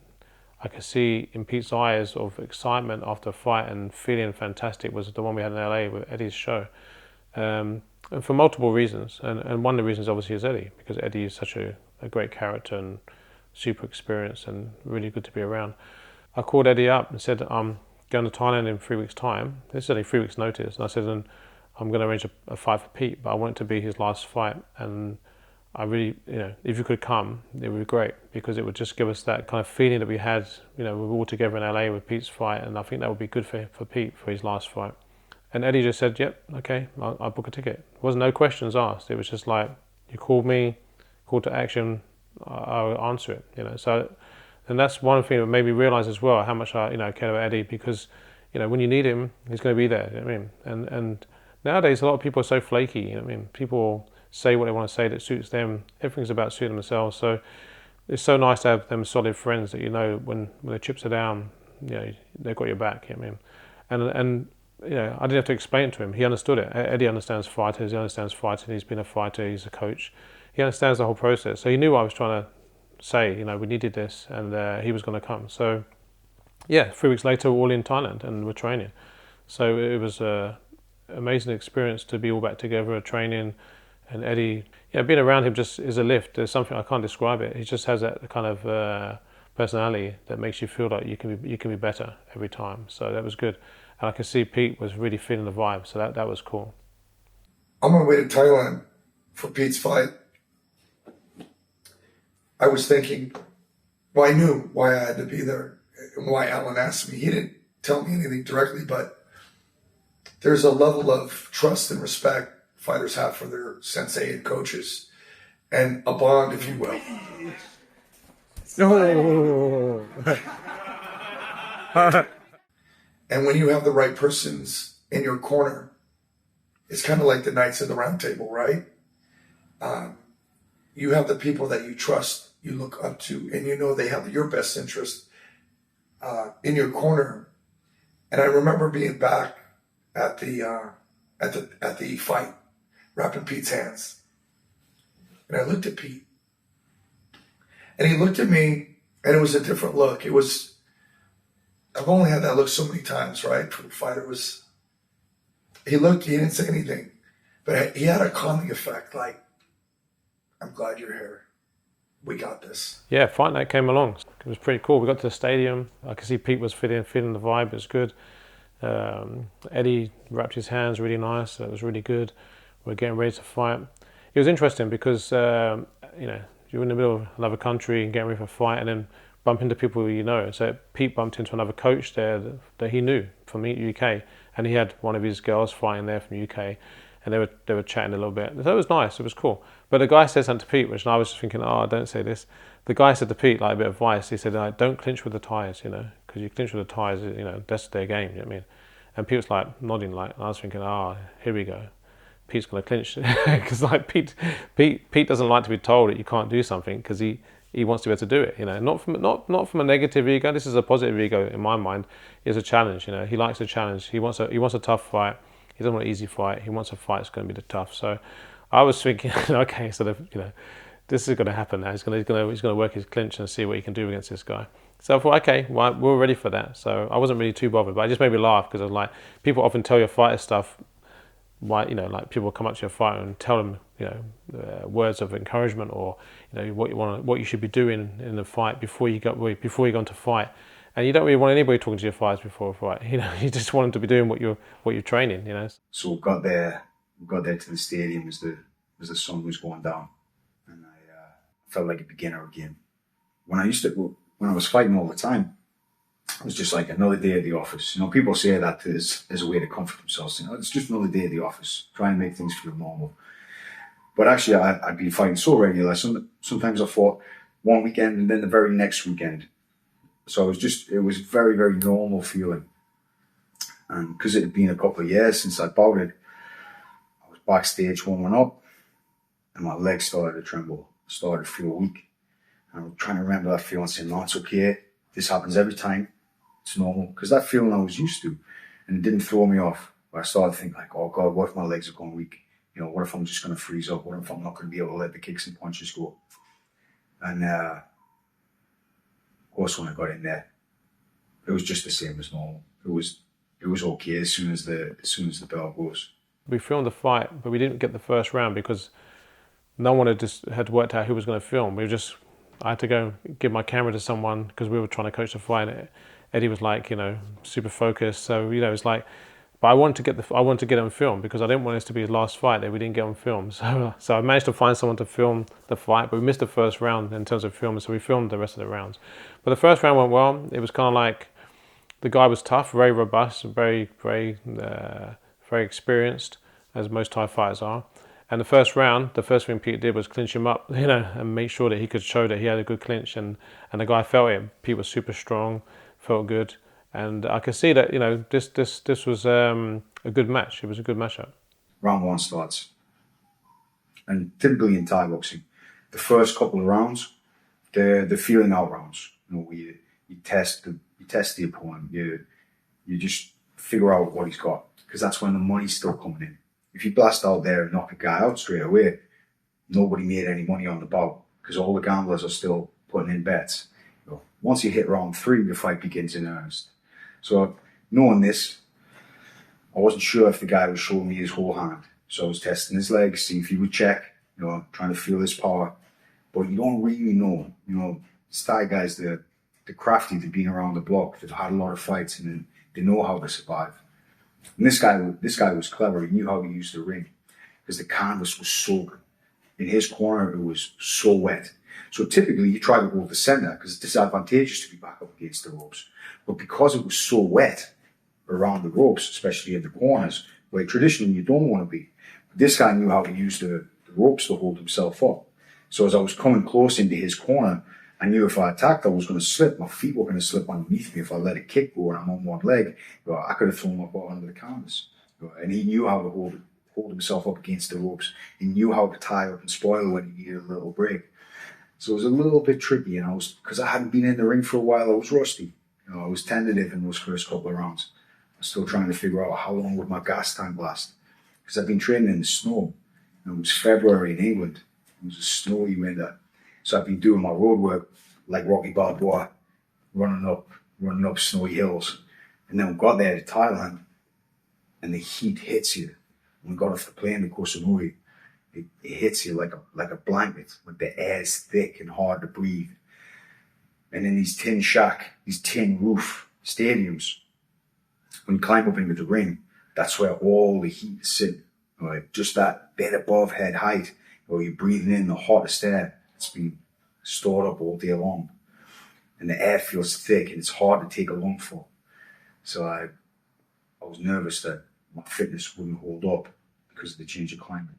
I could see in Pete's eyes of excitement after a fight and feeling fantastic was the one we had in LA with Eddy's show. And for multiple reasons. And one of the reasons obviously is Eddy, because Eddy is such a great character and super experienced and really good to be around. I called Eddy up and said, I'm going to Thailand in 3 weeks' time. This is only 3 weeks' notice. And I said, and I'm going to arrange a fight for Pete, but I want it to be his last fight. And I really, if you could come, it would be great, because it would just give us that kind of feeling that we had, we were all together in LA with Pete's fight, and I think that would be good for Pete for his last fight. And Eddy just said, yep, okay, I'll book a ticket. There was no questions asked. It was just like, you called me, call to action, I'll answer it, So, and that's one thing that made me realize as well how much I, care about Eddy, because, when you need him, he's going to be there, And nowadays, a lot of people are so flaky, People say what they want to say that suits them. Everything's about suiting themselves. So it's so nice to have them solid friends that when the chips are down, they've got your back. And I didn't have to explain it to him. He understood it. Eddy understands fighters. He understands fighting. He's been a fighter. He's a coach. He understands the whole process. So he knew what I was trying to say. We needed this, and he was going to come. So 3 weeks later, we're all in Thailand and we're training. So it was an amazing experience to be all back together, training. And Eddy, being around him just is a lift. There's something, I can't describe it. He just has that kind of personality that makes you feel like you can be better every time. So that was good. And I could see Pete was really feeling the vibe. So that was cool. On my way to Thailand for Pete's fight, I was thinking, well, I knew why I had to be there and why Alan asked me. He didn't tell me anything directly, but there's a level of trust and respect fighters have for their sensei and coaches, and a bond, if you will. And when you have the right persons in your corner, it's kind of like the Knights of the Round Table, right? You have the people that you trust, you look up to, and they have your best interest in your corner. And I remember being back at the fight, wrapping Pete's hands. And I looked at Pete. And he looked at me, and it was a different look. It was, I've only had that look so many times, right? For a fighter, it was, he looked, he didn't say anything. But he had a calming effect, like, I'm glad you're here. We got this. Yeah, fight night came along. It was pretty cool. We got to the stadium. I could see Pete was feeling the vibe. It was good. Eddy wrapped his hands really nice. That was really good. We're getting ready to fight. It was interesting because you're in the middle of another country and getting ready for a fight, and then bump into people you know. So Pete bumped into another coach there that he knew from the UK, and he had one of his girls fighting there from the UK. And they were chatting a little bit. So it was nice, it was cool. But the guy said something to Pete, which I was just thinking, don't say this. The guy said to Pete, like a bit of advice, he said, don't clinch with the ties, because you clinch with the ties, that's their game, you know what I mean? And Pete was like nodding, like, and I was thinking, here we go. Pete's going to clinch. Because like Pete doesn't like to be told that you can't do something because he wants to be able to do it, not from a negative ego. This is a positive ego in my mind. It's a challenge, he likes a challenge. He wants a tough fight. He doesn't want an easy fight. He wants a fight that's going to be tough. So I was thinking, okay, so this is going to happen now. He's going to work his clinch and see what he can do against this guy. So I thought, okay, well, we're ready for that. So I wasn't really too bothered, but it just made me laugh because I was like, people often tell your fighter stuff. Why, like people come up to your fighter and tell them, words of encouragement or what you should be doing in the fight before you go into fight. And you don't really want anybody talking to your fighters before a fight. You just want them to be doing what you're training. So we got there to the stadium as the sun was going down, and I felt like a beginner again. When I was fighting all the time, it was just like another day at the office. People say that as a way to comfort themselves. It's just another day at the office, trying to make things feel normal. But actually, I'd been fighting so regular. Sometimes I fought one weekend and then the very next weekend. So it was very, very normal feeling. And because it had been a couple of years since I bouted, I was backstage warming up and my legs started to tremble, started to feel weak. And I'm trying to remember that feeling, saying, no, it's okay. This happens every time. It's normal. Because that feeling I was used to, and it didn't throw me off. But I started to think like, oh God, what if my legs are going weak? What if I'm just going to freeze up? What if I'm not going to be able to let the kicks and punches go? And of course, when I got in there, it was just the same as normal. It was okay as soon as the bell goes. We filmed the fight, but we didn't get the first round because no one had worked out who was going to film. I had to go give my camera to someone because we were trying to coach the fight. Eddy was like, super focused. So it's like, but I wanted to get on film because I didn't want this to be his last fight that we didn't get on film. So I managed to find someone to film the fight, but we missed the first round in terms of filming. So we filmed the rest of the rounds. But the first round went well. It was kind of like the guy was tough, very robust, very, very, very experienced, as most Thai fighters are. And the first round, the first thing Pete did was clinch him up, and make sure that he could show that he had a good clinch. And the guy felt it. Pete was super strong, felt good. And I could see that, this was a good match. It was a good matchup. Round one starts. And typically in Thai boxing, the first couple of rounds, they're feeling out rounds. You test the opponent. You just figure out what he's got. Because that's when the money's still coming in. If you blast out there and knock a guy out straight away, nobody made any money on the bout. Because all the gamblers are still putting in bets. Once you hit round 3, the fight begins in earnest. So knowing this, I wasn't sure if the guy was showing me his whole hand. So I was testing his legs, seeing if he would check, trying to feel his power. But you don't really know. These Thai guys, they're crafty, they've been around the block, they've had a lot of fights, and they know how to survive. And this guy was clever. He knew how to use the ring because the canvas was so good. In his corner, it was so wet. So typically, you try to go to the center because it's disadvantageous to be back up against the ropes. But because it was so wet around the ropes, especially in the corners, where traditionally you don't want to be, this guy knew how to use the ropes to hold himself up. So as I was coming close into his corner, I knew if I attacked, I was going to slip. My feet were going to slip underneath me if I let a kick go and I'm on one leg. I could have thrown my butt under the canvas. And he knew how to hold himself up against the ropes. He knew how to tie up and spoil when he needed a little break. So it was a little bit tricky, and because I hadn't been in the ring for a while, I was rusty. I was tentative in those first couple of rounds. I was still trying to figure out how long would my gas tank last. Because I'd been training in the snow. And it was February in England. It was a snowy winter. So I'd been doing my road work like Rocky Balboa, running up snowy hills. And then we got there to Thailand, and the heat hits you. When we got off the plane to Koh Samui, it hits you like a blanket. Like the air's thick and hard to breathe. And in these tin roof stadiums, when you climb up into the ring, that's where all the heat is sitting. Right? Just that bit above head height, where you're breathing in the hottest air that's been stored up all day long. And the air feels thick and it's hard to take a lung for. So I was nervous that my fitness wouldn't hold up because of the change of climate.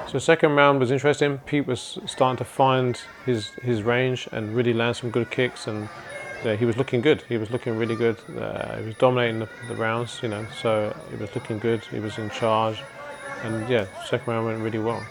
So second round was interesting. Pete was starting to find his range and really land some good kicks, and he was looking good. He was looking really good. He was dominating the rounds, so he was looking good. He was in charge, and yeah, second round went really well.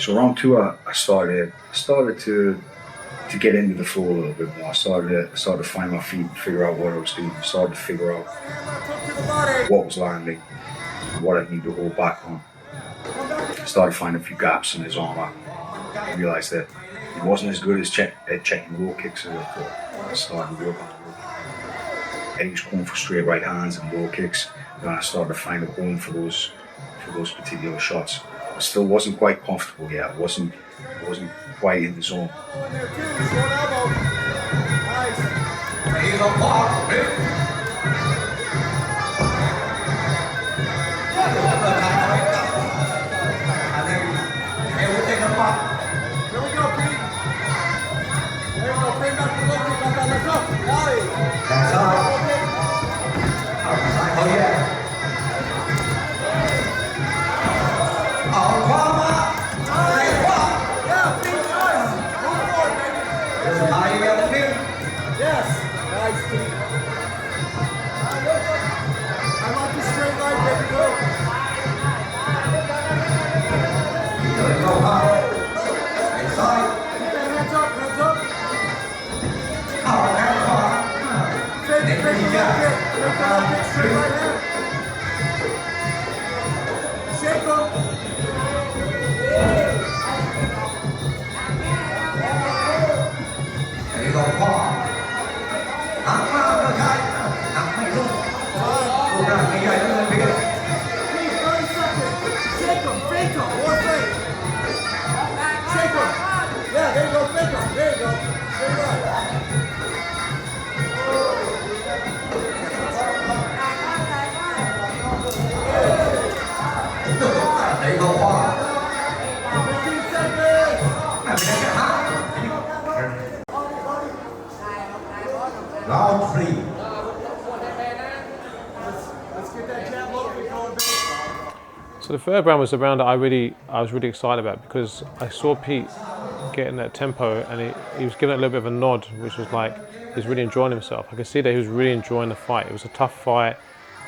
So round two, I started to get into the flow a little bit more. I started to find my feet, figure out what I was doing. I started to figure out what was landing, what I need to hold back on. I started to find a few gaps in his armor. I realized that he wasn't as good at checking low kicks as I thought. I started to work on the low kick. Eddy was going for straight right hands and low kicks. Then I started to find a home for those particular shots. I still wasn't quite comfortable yet. I wasn't quite in the zone. Round three. So the third round was the round that I was really excited about, because I saw Pete getting that tempo, and he was giving it a little bit of a nod, which was like he's really enjoying himself. I could see that he was really enjoying the fight. It was a tough fight,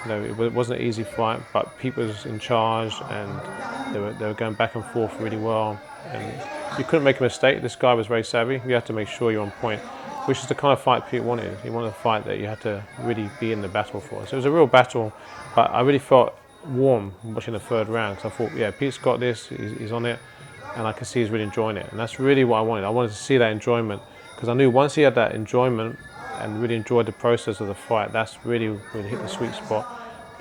it wasn't an easy fight, but Pete was in charge, and they were going back and forth really well, and you couldn't make a mistake. This guy was very savvy. You had to make sure you're on point, which is the kind of fight Pete wanted. He wanted a fight that you had to really be in the battle for. So it was a real battle, but I really felt warm watching the third round, because I thought, yeah, Pete's got this, he's on it, and I could see he's really enjoying it. And that's really what I wanted. I wanted to see that enjoyment, because I knew once he had that enjoyment and really enjoyed the process of the fight, that's really when he hit the sweet spot,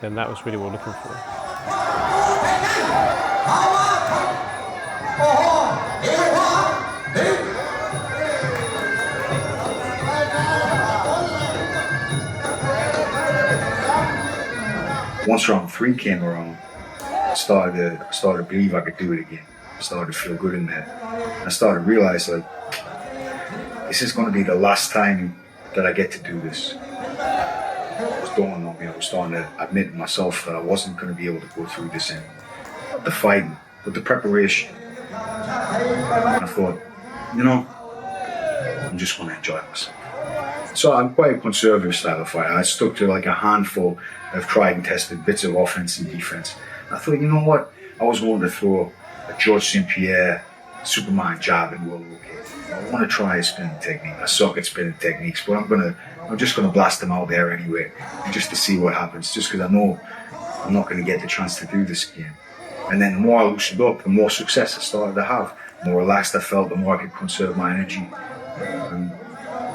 then that was really what we're looking for. Once round three came around, I started to believe I could do it again. I started to feel good in there. I started to realize, like, this is going to be the last time that I get to do this. It was dawning on me. I was starting to admit to myself that I wasn't going to be able to go through this anymore. Not the fighting, but the preparation. And I thought, you know, I'm just going to enjoy myself. So I'm quite a conservative style of fighter. I stuck to like a handful of tried and tested bits of offense and defense. And I thought, you know what? I was going to throw a George St. Pierre Superman jab in World War K. I want to try a spinning technique. I suck at spinning techniques, but I'm just gonna blast them out there anyway, just to see what happens. Just because I know I'm not going to get the chance to do this again. And then the more I loosened up, the more success I started to have. The more relaxed I felt, the more I could conserve my energy. And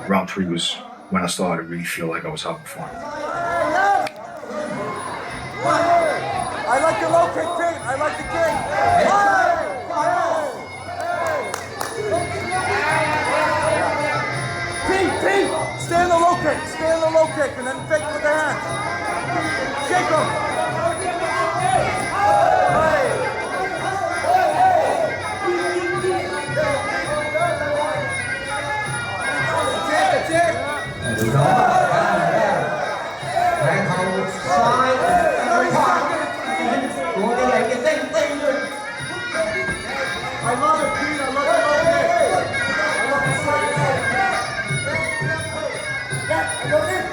round 3 was when I started to really feel like I was having fun. I like the low kick, Pete. I like the kick. Pete, stay in the low kick. Stay in the low kick and then fake with the hands. Shake him. I love it, Pete. I love the low kick. I love the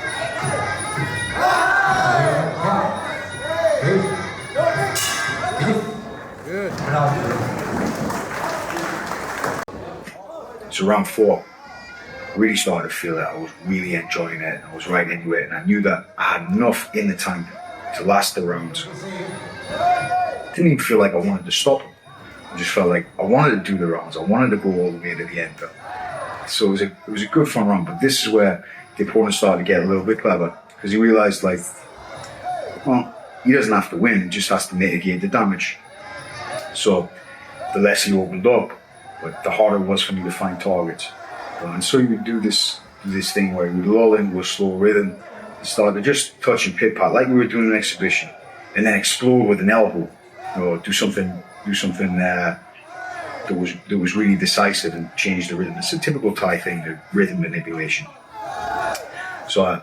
So round 4, I really started to feel that I was really enjoying it. I was right into it, and I knew that I had enough in the tank to last the rounds. Didn't even feel like I wanted to stop them. I just felt like I wanted to do the rounds. I wanted to go all the way to the end. So it was a good fun round. But this is where the opponent started to get a little bit clever, because he realized, like, well, he doesn't have to win. He just has to mitigate the damage. So the less he opened up, but the harder it was for me to find targets. And so you would do this thing where you would lull into a slow rhythm and start to just touch and pit pat like we were doing an exhibition, and then explode with an elbow, or do something that was really decisive and change the rhythm. It's a typical Thai thing, the rhythm manipulation. So I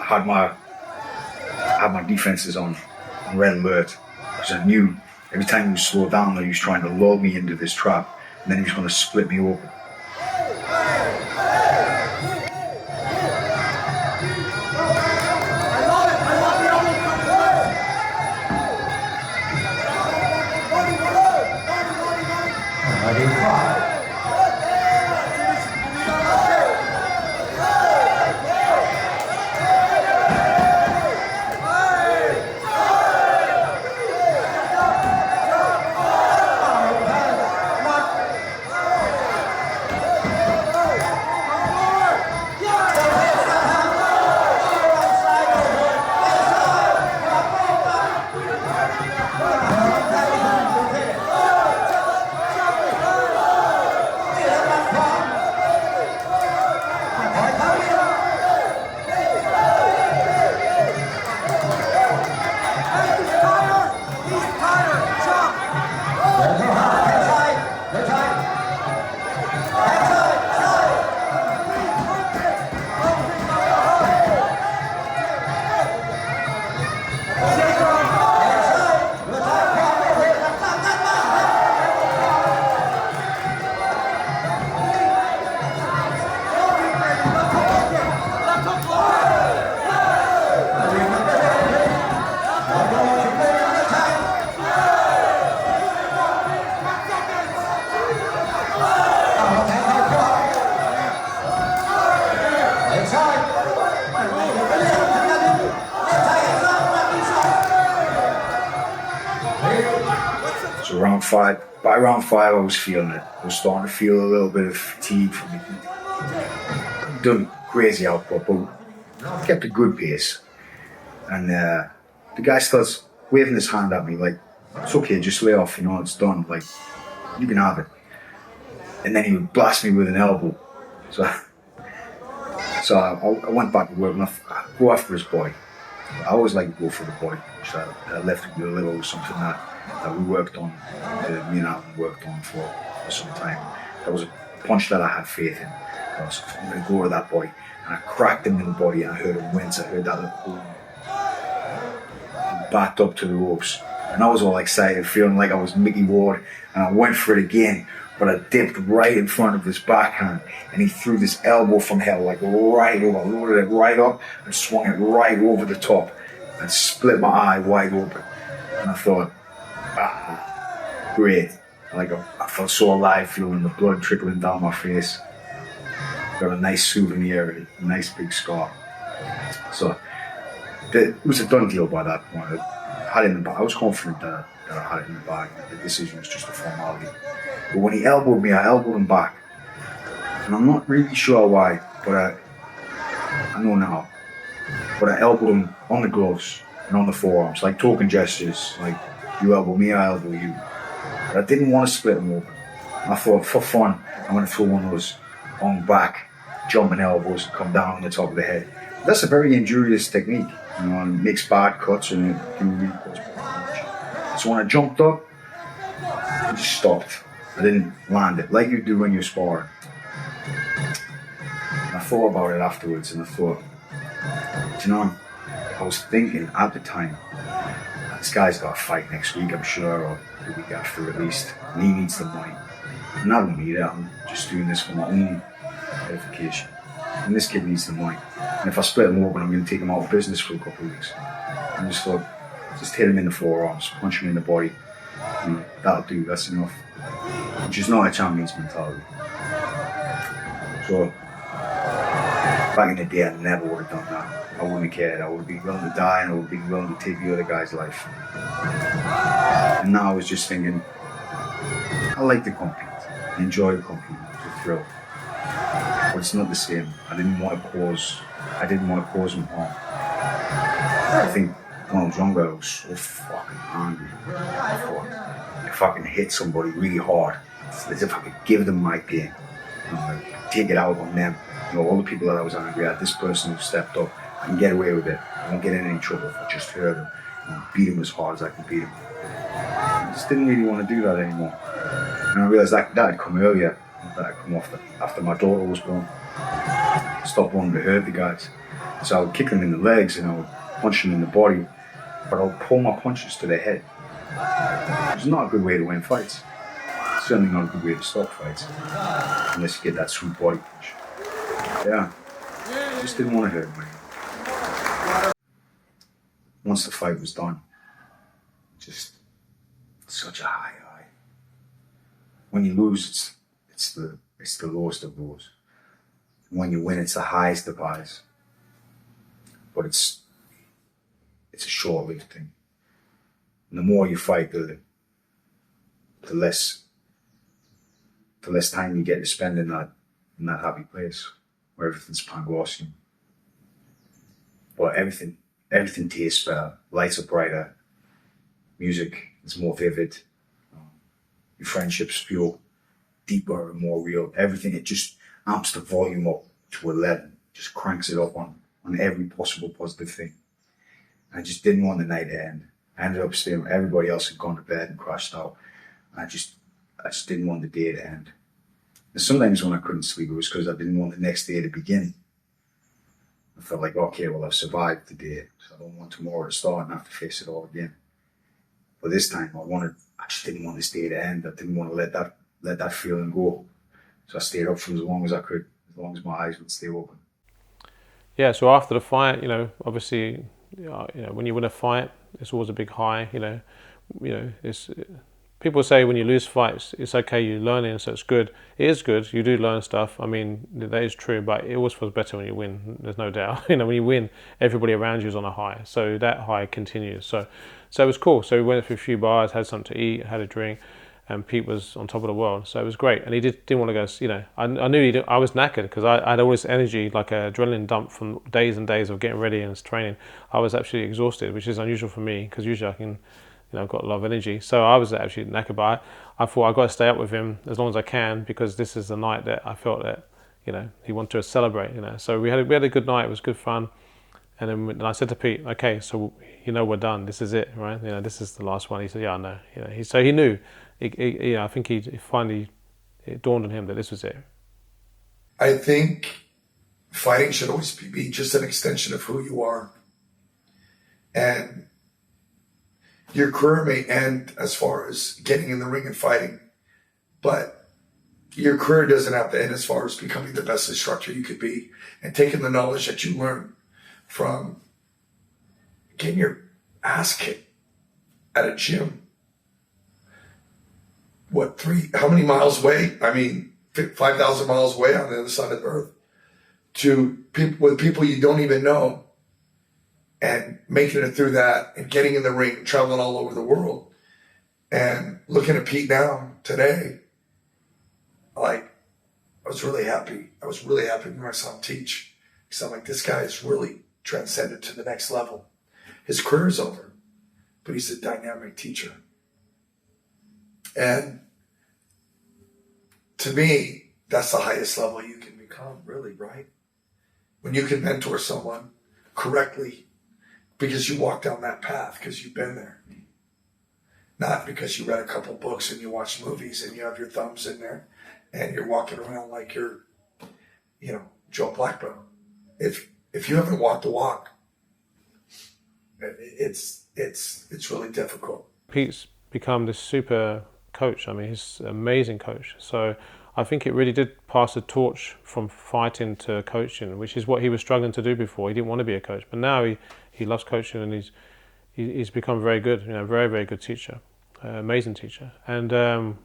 had my defenses on red alert, because I knew every time he was slowed down, he was trying to lull me into this trap, and then he was going to split me open. By round 5, I was feeling it. I was starting to feel a little bit of fatigue from it. I'd done crazy output, but kept a good pace. And the guy starts waving his hand at me like, it's okay, just lay off, it's done, like, you can have it. And then he would blast me with an elbow. So I went back to work, and I go after his body. I always like to go for the body, which I left with a little something that we worked on, me and Alan worked on for some time. That was a punch that I had faith in. So I'm going to go to that body. And I cracked him in the body, and I heard him wince. I heard that little boom. And backed up to the ropes. And I was all excited, feeling like I was Mickey Ward. And I went for it again. but I dipped right in front of his backhand, and he threw this elbow from hell, like right over, loaded it right up, and swung it right over the top, and split my eye wide open. And I thought, great. Like I felt so alive, feeling the blood trickling down my face. Got a nice souvenir, a nice big scar. So it was a done deal by that point. I had it in the bag. I was confident that I had it in the bag. The decision was just a formality. But when he elbowed me, I elbowed him back. And I'm not really sure why, but I know now. But I elbowed him on the gloves and on the forearms, like token gestures, like you elbow me, I elbow you. But I didn't want to split him open. I thought, for fun, I'm going to throw one of those on back, jumping elbows and come down on the top of the head. That's a very injurious technique, and it makes bad cuts and it can really cause damage. So when I jumped up, I just stopped. I didn't land it like you do when you're sparring. And I thought about it afterwards, and I thought, I was thinking at the time, this guy's got a fight next week, I'm sure, or the week after at least, and he needs the money. And I don't need it, I'm just doing this for my own edification. And this kid needs the money. And if I split him open, I'm going to take him out of business for a couple of weeks. And I just thought, just hit him in the forearms, punch him in the body. That'll do, that's enough. Which is not a champion's mentality. So, back in the day, I never would have done that. I wouldn't have cared. I would have been willing to die, and I would have been willing to take the other guy's life. And now I was just thinking, I like to compete. I enjoy competing. It's a thrill. But it's not the same. I didn't want to cause him harm. I think when I was younger, I was so fucking angry. I thought, if I can hit somebody really hard, as if I could give them my pain, take it out on them. All the people that I was angry at, this person who stepped up, I can get away with it. I won't get in any trouble if I just hurt him and beat him as hard as I can beat him. I just didn't really want to do that anymore. And I realised that had come earlier. That had come after my daughter was born. I stopped wanting to hurt the guys. So I would kick them in the legs and I would punch them in the body, but I would pull my punches to their head. It's not a good way to win fights. It's certainly not a good way to stop fights. Unless you get that sweet body punch. Yeah. I just didn't want to hurt him anymore. Once the fight was done, just such a high. When you lose, it's the lowest of lows. When you win, it's the highest of highs. But it's a short-lived thing. And the more you fight, the less time you get to spend in that happy place where everything's Panglossian. But everything tastes better. Lights are brighter. Music is more vivid. Your friendships feel deeper and more real. Everything, it just amps the volume up to 11. Just cranks it up on every possible positive thing. I just didn't want the night to end. I ended up staying. Everybody else had gone to bed and crashed out. I just didn't want the day to end. And sometimes when I couldn't sleep, it was because I didn't want the next day to begin. I felt like, okay, well, I've survived the day, so I don't want tomorrow to start and have to face it all again. But this time, I just didn't want this day to end. I didn't want to let that feeling go. So I stayed up for as long as I could, as long as my eyes would stay open. Yeah, so after the fight, obviously, when you win a fight, it's always a big high. It's people say when you lose fights, it's okay, you're learning, so it's good. It is good. You do learn stuff. I mean, that is true, but it always feels better when you win. There's no doubt. When you win, everybody around you is on a high, so that high continues. So it was cool. So we went for a few bars, had something to eat, had a drink, and Pete was on top of the world. So it was great. And he didn't want to go. I knew I was knackered because I had all this energy, like an adrenaline dump from days and days of getting ready and training. I was absolutely exhausted, which is unusual for me because usually I can. I've got a lot of energy. So I was actually knackered, but I thought I've got to stay up with him as long as I can because this is the night that I felt that, he wanted to celebrate, So we had a good night. It was good fun. And then I said to Pete, okay, so, we're done. This is it, right? This is the last one. He said, yeah, I know. So he knew. I think he finally, it dawned on him that this was it. I think fighting should always be just an extension of who you are. And your career may end as far as getting in the ring and fighting, but your career doesn't have to end as far as becoming the best instructor you could be and taking the knowledge that you learn from getting your ass kicked at a gym. How many miles away? I mean, 5,000 miles away on the other side of the earth, to people you don't even know, and making it through that and getting in the ring, traveling all over the world. And looking at Pete now, today, like, I was really happy. I was really happy when I saw him teach. Because I'm like, this guy is really transcended to the next level. His career is over, but he's a dynamic teacher. And to me, that's the highest level you can become, really, right? When you can mentor someone correctly because you walk down that path, because you've been there. Not because you read a couple books and you watch movies and you have your thumbs in there and you're walking around like you're, Joe Blackbone. If you haven't walked the walk, it's really difficult. Pete's become this super coach. I mean, he's an amazing coach. So I think it really did pass the torch from fighting to coaching, which is what he was struggling to do before. He didn't want to be a coach, but now he loves coaching, and he's become very good. Very, very good teacher, amazing teacher. And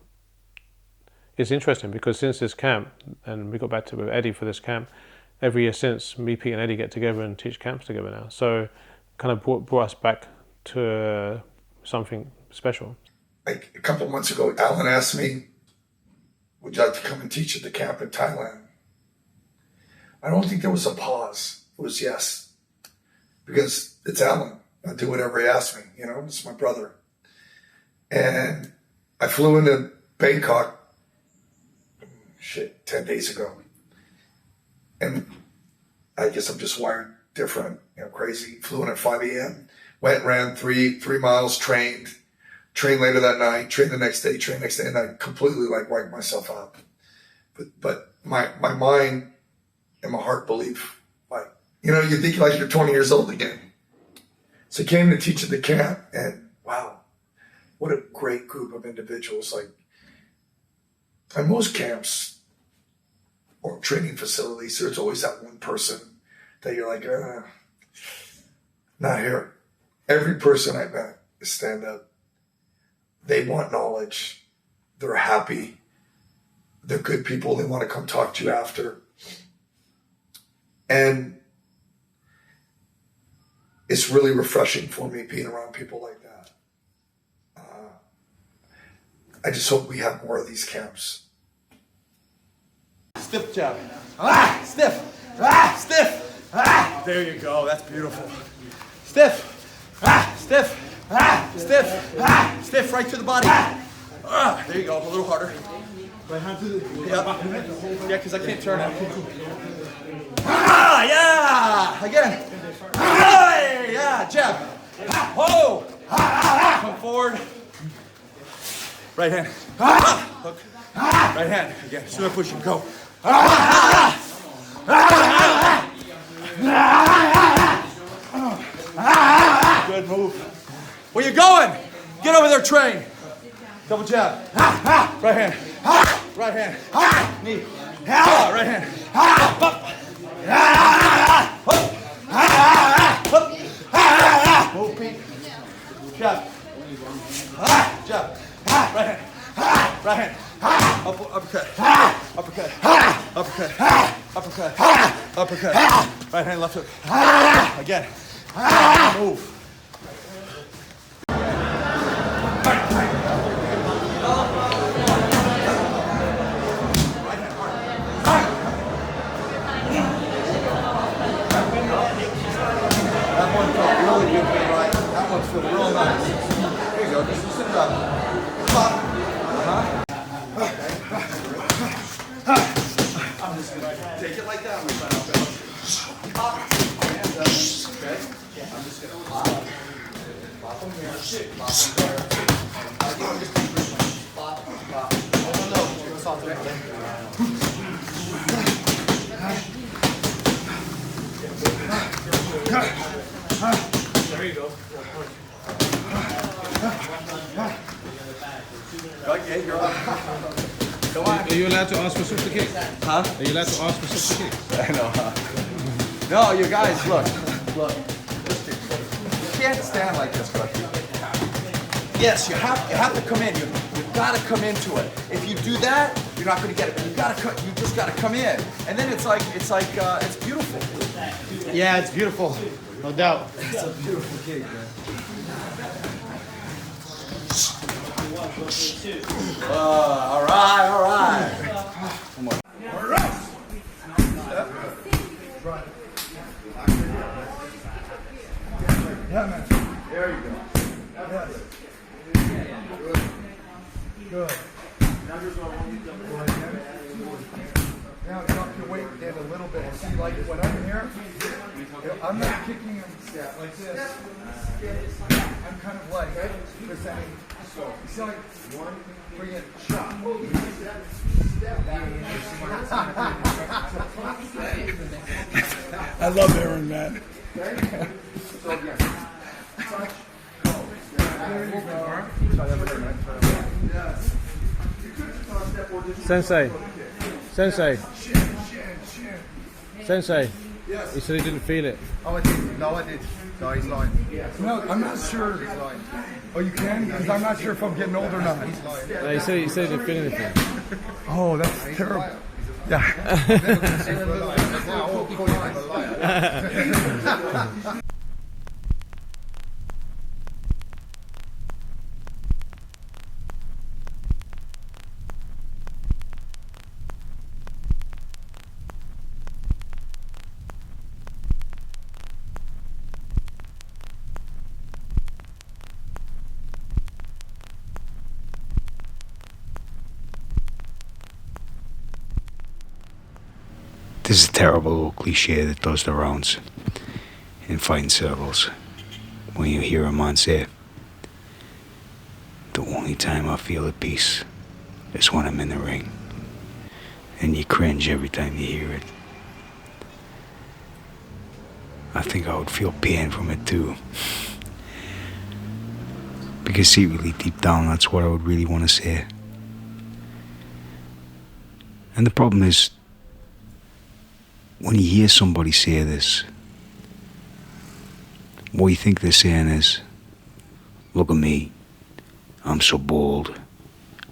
it's interesting because since this camp, and we got back to with Eddy for this camp, every year since, me, Pete, and Eddy get together and teach camps together now. So kind of brought us back to something special. Like a couple months ago, Alan asked me, would you like to come and teach at the camp in Thailand? I don't think there was a pause. It was yes. Because it's Alan. I'll do whatever he asks me. It's my brother. And I flew into Bangkok, 10 days ago. And I guess I'm just wired different, crazy. Flew in at 5 a.m. Went, ran 3 miles, trained later that night, trained the next day, and I completely wiped myself out. But my mind and my heart believe, you think like you're 20 years old again. So I came to teach at the camp, and wow, what a great group of individuals. Like, at most camps or training facilities, there's always that one person that you're like, not here. Every person I met is stand up. They want knowledge. They're happy. They're good people. They want to come talk to you after. And it's really refreshing for me being around people like that. I just hope we have more of these camps. Stiff jab. Stiff. Stiff. There you go. That's beautiful. Stiff. Stiff. Stiff. Stiff right to the body. There you go. A little harder. Right hand to the... Yeah, because I can't turn it. Yeah. Again. Yeah. Jab. Whoa. Come forward. Right hand. Hook. Right hand. Again. Start pushing. Go. Good move. Where you going? Get over there, train. Double jab. Right hand. Right hand. Knee. Right hand. Up. Move, Pete. Jab. Jab. Right hand. Right hand. Uppercut. Uppercut. Uppercut. Uppercut. Uppercut. Right hand, left hook. Again. Move. That one felt really good, right? That one felt real nice. There you go. Just sit it up. Stop. I'm just going to take it like that. Okay? I'm just going to pop. Pop them here. Pop them there. I'm just going to push. Pop. Pop. No. It's off the right. There you go. Okay, you're up. Come on. Are you allowed to ask for super kick? Huh? Are you allowed to ask for super kick? I know, huh? No, you guys, look. You can't stand like this, buddy. Yes, you have to come in. You've got to come into it. If you do that, you're not going to get it. You just got to come in, and then it's beautiful. Yeah, it's beautiful. No doubt. It's a beautiful gig, man. All right. Come on. All right. Yeah, man. There you go. Good. Now drop your weight in a little bit. See, like when I'm here, I'm not kicking him like this. I'm kind of like presenting. You see, like bring it shot. I love Aaron, man. So again, touch. Sensei. Sensei. Sensei. Yes. He said he didn't feel it. Oh, I did. No, I did. No, he's lying. No, I'm not sure. He's lying. Oh, you can? Because I'm not sure if I'm getting old or not. He's lying. No, he said he didn't feel anything. Oh, that's terrible. Yeah. This is a terrible old cliche that does the rounds in fighting circles. When you hear a man say, "The only time I feel at peace is when I'm in the ring." And you cringe every time you hear it. I think I would feel pain from it too. Because secretly, deep down, that's what I would really want to say. And the problem is, when you hear somebody say this, what you think they're saying is, "Look at me, I'm so bold,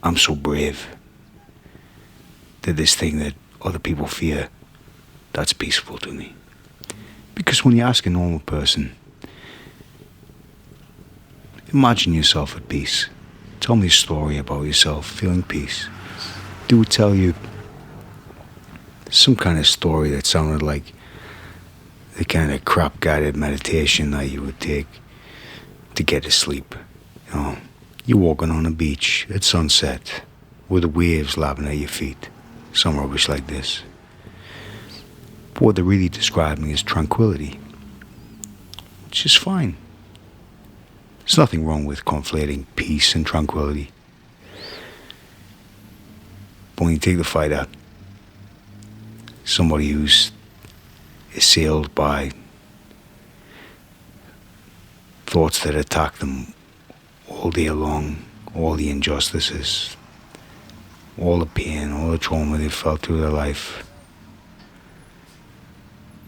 I'm so brave. Did this thing that other people fear, that's peaceful to me." Because when you ask a normal person, imagine yourself at peace. Tell me a story about yourself feeling peace. They would tell you some kind of story that sounded like the kind of crap-guided meditation that you would take to get to sleep. You know, you're walking on a beach at sunset with the waves lapping at your feet. Some rubbish like this. But what they're really describing is tranquility, which is fine. There's nothing wrong with conflating peace and tranquility. But when you take the fighter, somebody who's assailed by thoughts that attack them all day long, all the injustices, all the pain, all the trauma they've felt through their life.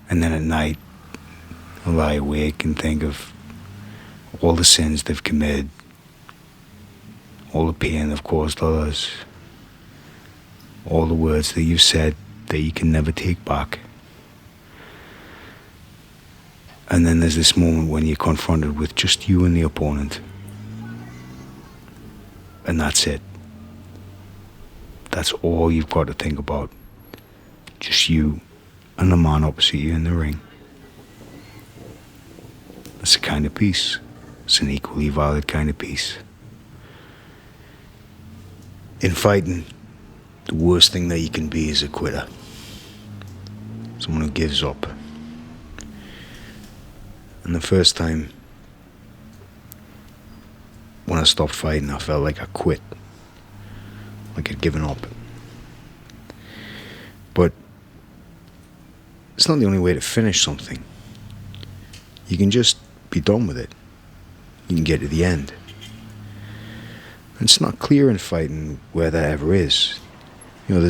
And then at night, they'll lie awake and think of all the sins they've committed, all the pain they've caused others, all the words that you've said that you can never take back. And then there's this moment when you're confronted with just you and the opponent. And that's it. That's all you've got to think about. Just you and the man opposite you in the ring. That's a kind of peace. It's an equally valid kind of peace. In fighting, the worst thing that you can be is a quitter. Someone who gives up. And the first time when I stopped fighting, I felt like I quit. Like I'd given up. But it's not the only way to finish something. You can just be done with it. You can get to the end. And it's not clear in fighting where that ever is. You know,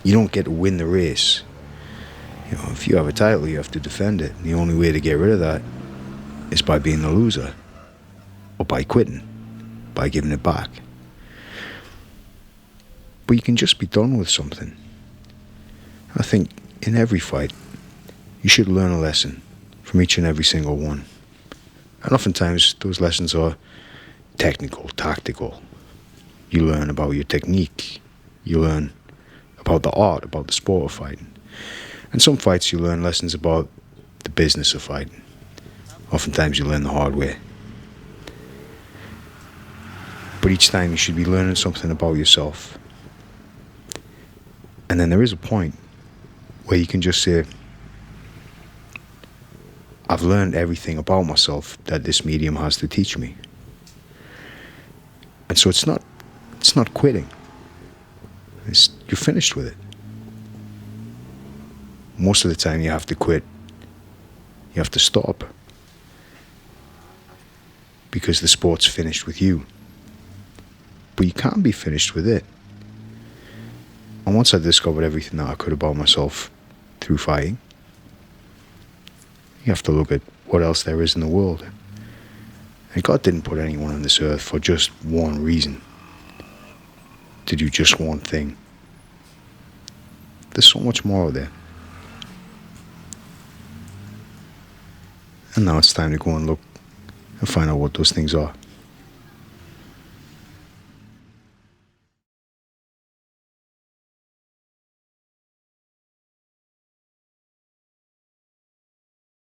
you don't get to win the race. You know, if you have a title, you have to defend it. And the only way to get rid of that is by being a loser, or by quitting, by giving it back. But you can just be done with something. I think in every fight, you should learn a lesson from each and every single one. And oftentimes, those lessons are technical, tactical. You learn about your technique. You learn about the art, about the sport of fighting. And some fights you learn lessons about the business of fighting. Oftentimes you learn the hard way. But each time you should be learning something about yourself. And then there is a point where you can just say, I've learned everything about myself that this medium has to teach me. And so it's not quitting. You're finished with it. Most of the time you have to quit. You have to stop. Because the sport's finished with you. But you can't be finished with it. And once I discovered everything that I could about myself through fighting, you have to look at what else there is in the world. And God didn't put anyone on this earth for just one reason. To do just one thing. There's so much more out there. And now it's time to go and look and find out what those things are.